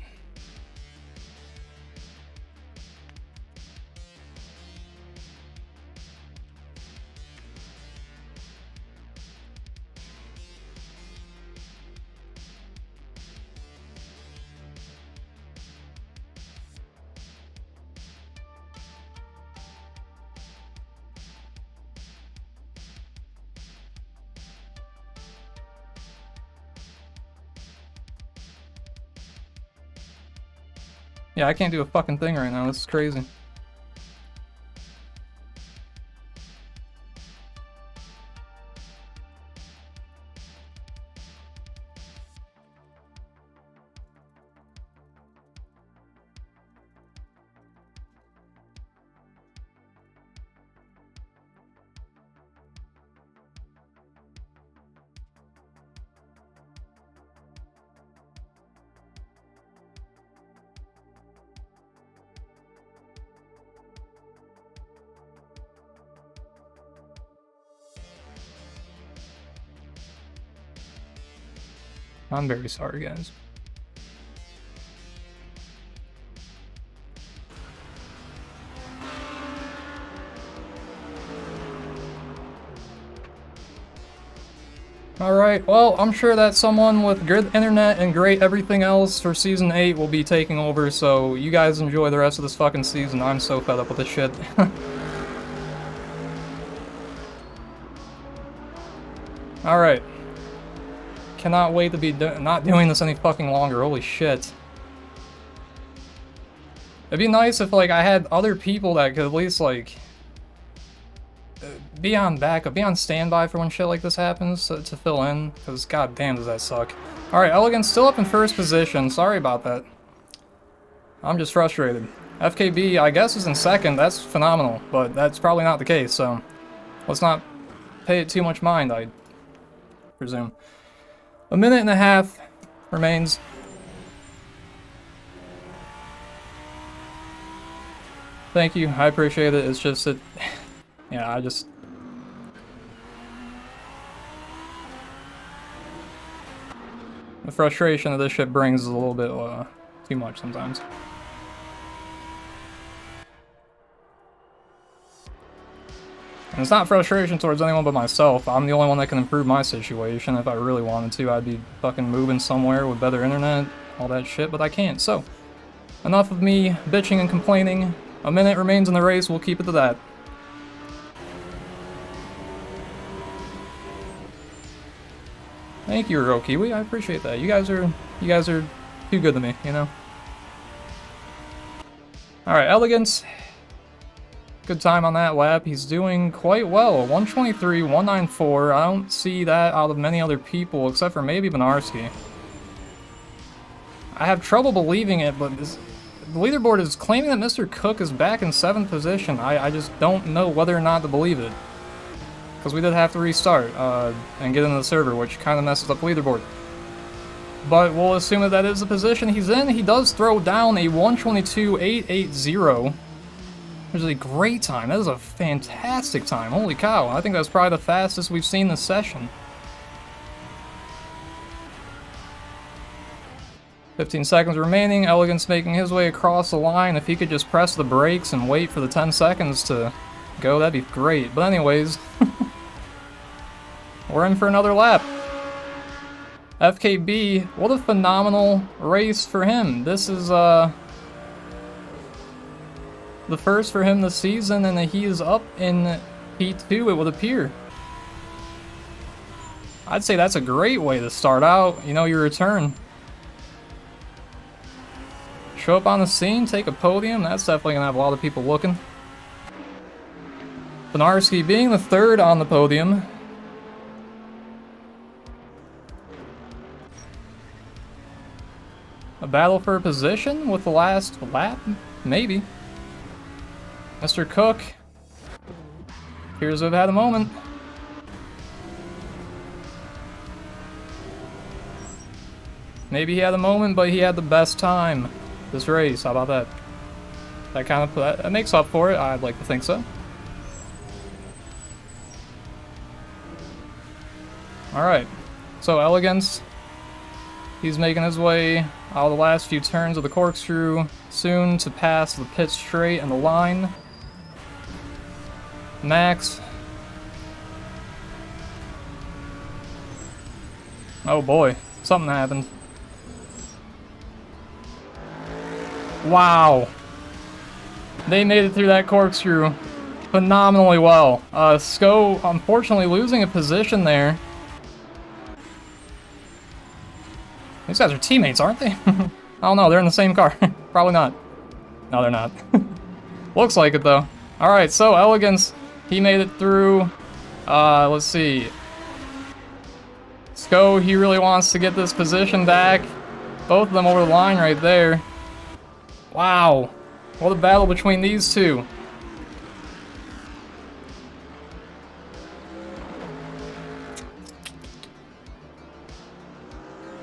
Yeah, I can't do a fucking thing right now. This is crazy. I'm very sorry, guys. Alright, well, I'm sure that someone with good internet and great everything else for Season 8 will be taking over, so you guys enjoy the rest of this fucking season. I'm so fed up with this shit. Alright. Cannot wait to be not doing this any fucking longer, holy shit. It'd be nice if, like, I had other people that could at least, like, be on backup, be on standby for when shit like this happens to fill in, because goddamn does that suck. Alright, Elegant's still up in first position, sorry about that. I'm just frustrated. FKB, I guess, is in second, that's phenomenal, but that's probably not the case, so let's not pay it too much mind, I presume. A minute and a half remains. Thank you, I appreciate it, it's just that, yeah, I just... The frustration that this shit brings is a little bit too much sometimes. And it's not frustration towards anyone but myself. I'm the only one that can improve my situation. If I really wanted to, I'd be fucking moving somewhere with better internet, all that shit, but I can't. So, enough of me bitching and complaining. A minute remains in the race, we'll keep it to that. Thank you, Rokiwi. I appreciate that. You guys are too good to me, you know? Alright, Elegance. Good time on that lap. He's doing quite well. 123, 194. I don't see that out of many other people, except for maybe Benarski. I have trouble believing it, but the leaderboard is claiming that Mr. Cook is back in 7th position. I just don't know whether or not to believe it. Because we did have to restart and get into the server, which kind of messes up the leaderboard. But we'll assume that that is the position he's in. He does throw down a 122.880. Which is a great time. That is a fantastic time. Holy cow. I think that's probably the fastest we've seen this session. 15 seconds remaining. Elegance making his way across the line. If he could just press the brakes and wait for the 10 seconds to go, that'd be great. But anyways, we're in for another lap. FKB, what a phenomenal race for him. This is the first for him this season, and he is up in P2, it would appear. I'd say that's a great way to start out, you know, your return. Show up on the scene, take a podium, that's definitely gonna have a lot of people looking. Benarski being the third on the podium. A battle for position with the last lap? Maybe. Mr. Cook appears to have had a moment. Maybe he had a moment, but he had the best time this race. How about that? That kind of that makes up for it. I'd like to think so. All right. So Elegance, he's making his way out of the last few turns of the corkscrew, soon to pass the pit straight and the line. Max. Oh boy, something happened. Wow. They made it through that corkscrew phenomenally well. Sko unfortunately losing a position there. These guys are teammates, aren't they? I don't know, they're in the same car. Probably not. No, they're not. Looks like it, though. Alright, so Elegance, he made it through. Let's see. Sko, he really wants to get this position back. Both of them over the line right there. Wow. What a battle between these two.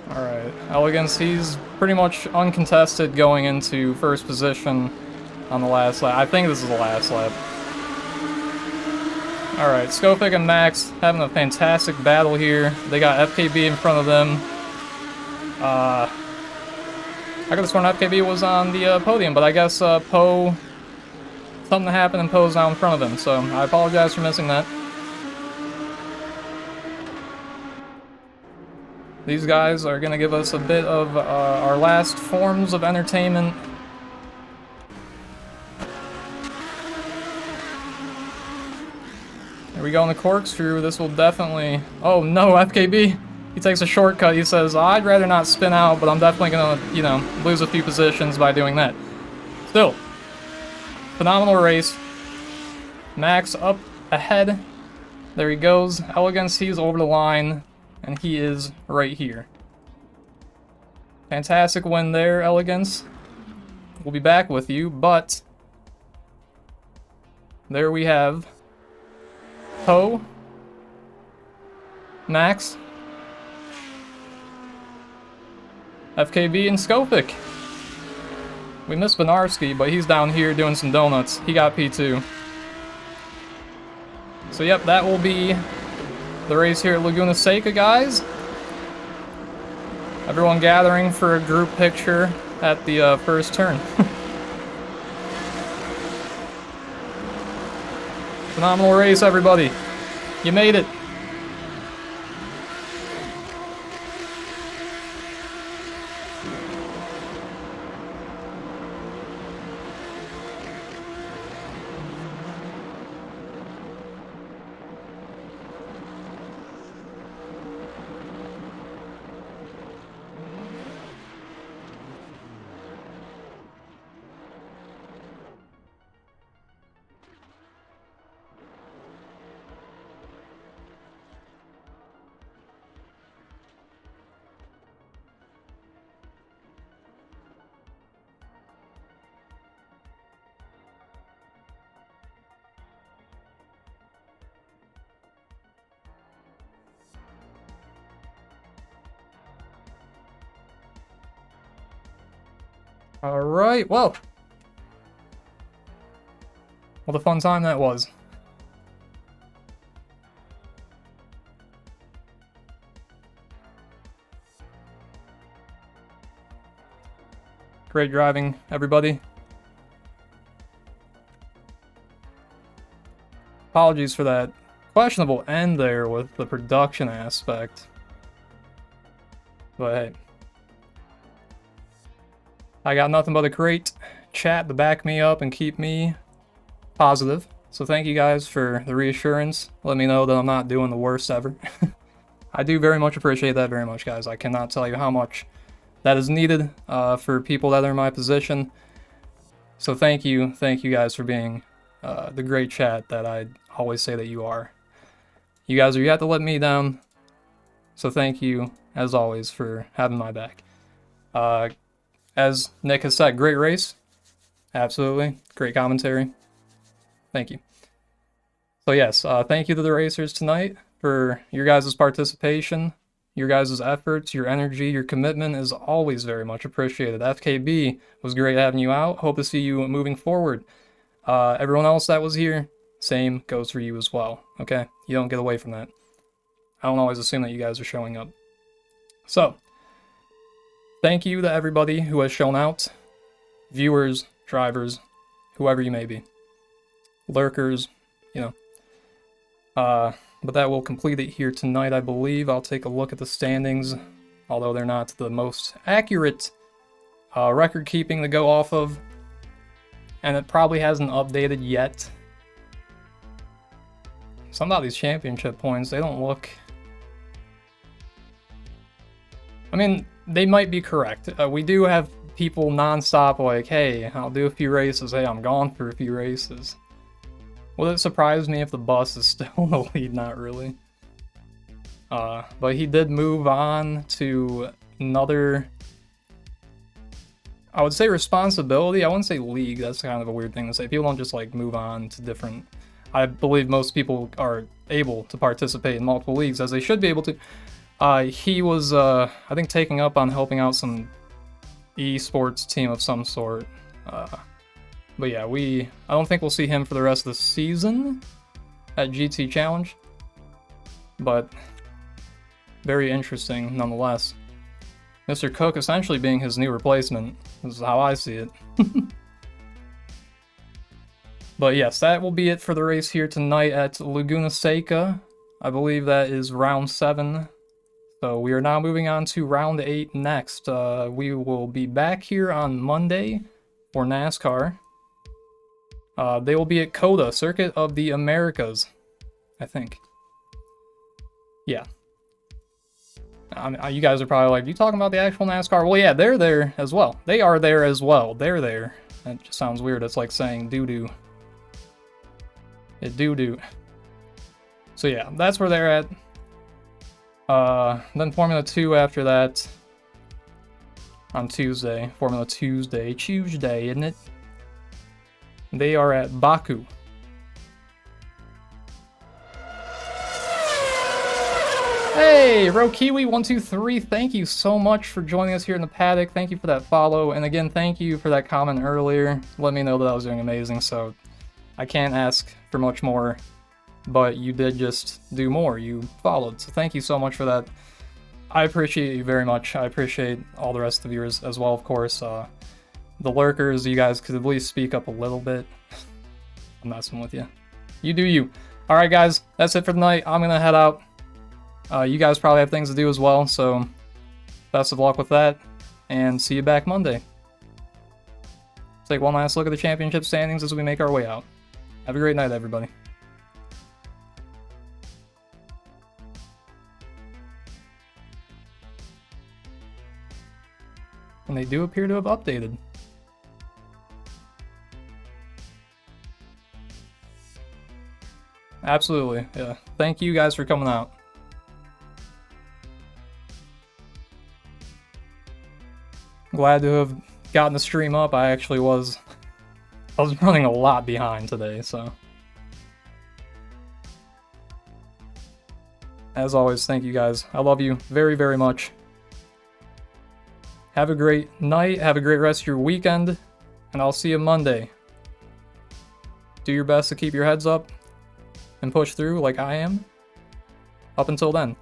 Alright, Elegance, he's pretty much uncontested going into first position on the last lap. I think this is the last lap. Alright, Skofik and Max having a fantastic battle here. They got FKB in front of them. I could have sworn FKB was on the podium, but I guess Poe... something happened and Poe's now in front of him, so I apologize for missing that. These guys are going to give us a bit of our last forms of entertainment. There we go in the corkscrew. This will definitely... Oh no, FKB! He takes a shortcut. He says, I'd rather not spin out, but I'm definitely going to, you know, lose a few positions by doing that. Still, phenomenal race. Max up ahead. There he goes. Elegance, he's over the line. And he is right here. Fantastic win there, Elegance. We'll be back with you, but... there we have... Poe. Max. FKB and Skofik. We missed Benarski, but he's down here doing some donuts. He got P2. So yep, that will be the race here at Laguna Seca, guys. Everyone gathering for a group picture at the first turn. Phenomenal race, everybody. You made it. Alright, well. What a fun time that was. Great driving, everybody. Apologies for that questionable end there with the production aspect. But hey. I got nothing but a great chat to back me up and keep me positive. So thank you guys for the reassurance. Let me know that I'm not doing the worst ever. I do very much appreciate that very much, guys. I cannot tell you how much that is needed for people that are in my position. So thank you guys for being the great chat that I always say that you are. You guys are yet to let me down. So thank you, as always, for having my back. As Nick has said, great race. Absolutely. Great commentary. Thank you. So yes, thank you to the racers tonight for your guys' participation, your guys' efforts, your energy, your commitment is always very much appreciated. FKB, was great having you out. Hope to see you moving forward. Everyone else that was here, same goes for you as well. Okay? You don't get away from that. I don't always assume that you guys are showing up. So, thank you to everybody who has shown out. Viewers, drivers, whoever you may be. Lurkers, you know. But that will complete it here tonight, I believe. I'll take a look at the standings, although they're not the most accurate record keeping to go off of. And it probably hasn't updated yet. Some of these championship points, they don't look... I mean, they might be correct. We do have people non-stop like, hey, I'll do a few races, hey, I'm gone for a few races. Would it surprise me if the bus is still in the lead? Not really. But he did move on to another, I would say responsibility. I wouldn't say league. That's kind of a weird thing to say. People don't just like move on to different. I believe most people are able to participate in multiple leagues as they should be able to. He was, I think, taking up on helping out some esports team of some sort. But yeah, I don't think we'll see him for the rest of the season at GT Challenge. But very interesting nonetheless. Mr. Cook essentially being his new replacement. This is how I see it. But yes, that will be it for the race here tonight at Laguna Seca. I believe that is round 7. So we are now moving on to round 8 next. We will be back here on Monday for NASCAR. They will be at COTA, Circuit of the Americas, I think. Yeah. You guys are probably like, you talking about the actual NASCAR? Well, yeah, they're there as well. They are there as well. They're there. That just sounds weird. It's like saying doo-doo. It doo-doo. So yeah, that's where they're at. Then Formula 2 after that. On Tuesday. Formula Tuesday, isn't it? They are at Baku. Hey, Rokiwi123, thank you so much for joining us here in the paddock. Thank you for that follow. And again, thank you for that comment earlier. Let me know that I was doing amazing, so I can't ask for much more. But you did just do more. You followed, so thank you so much for that. I appreciate you very much. I appreciate all the rest of the viewers as well, of course. The lurkers, you guys could at least speak up a little bit. I'm messing with you. You do you. Alright guys, that's it for tonight. I'm gonna head out. You guys probably have things to do as well, so best of luck with that, and see you back Monday. Take one last look at the championship standings as we make our way out. Have a great night, everybody. And they do appear to have updated. Absolutely, yeah. Thank you guys for coming out. Glad to have gotten the stream up. I was running a lot behind today, so. As always, thank you guys. I love you very, very much. Have a great night, have a great rest of your weekend, and I'll see you Monday. Do your best to keep your heads up and push through like I am. Up until then.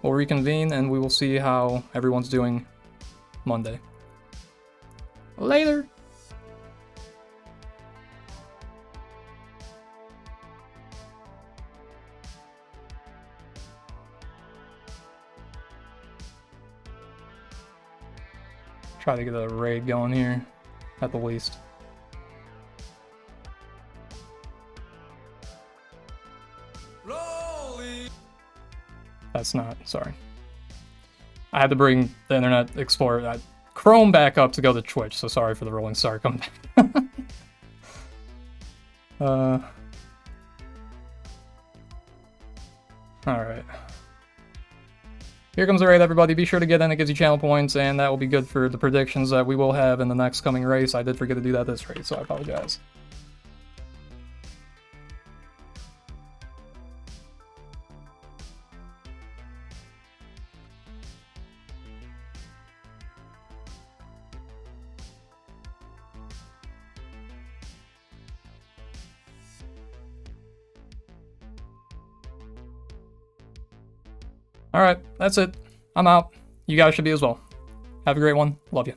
We'll reconvene and we will see how everyone's doing Monday. Later! Try to get a raid going here, at the least. That's not, sorry. I had to bring the Internet Explorer, Chrome back up to go to Twitch, so sorry for the rolling start. Come back. Alright. Here comes the raid, everybody. Be sure to get in, it gives you channel points, and that will be good for the predictions that we will have in the next coming race. I did forget to do that this race, so I apologize. Alright, that's it. I'm out. You guys should be as well. Have a great one. Love you.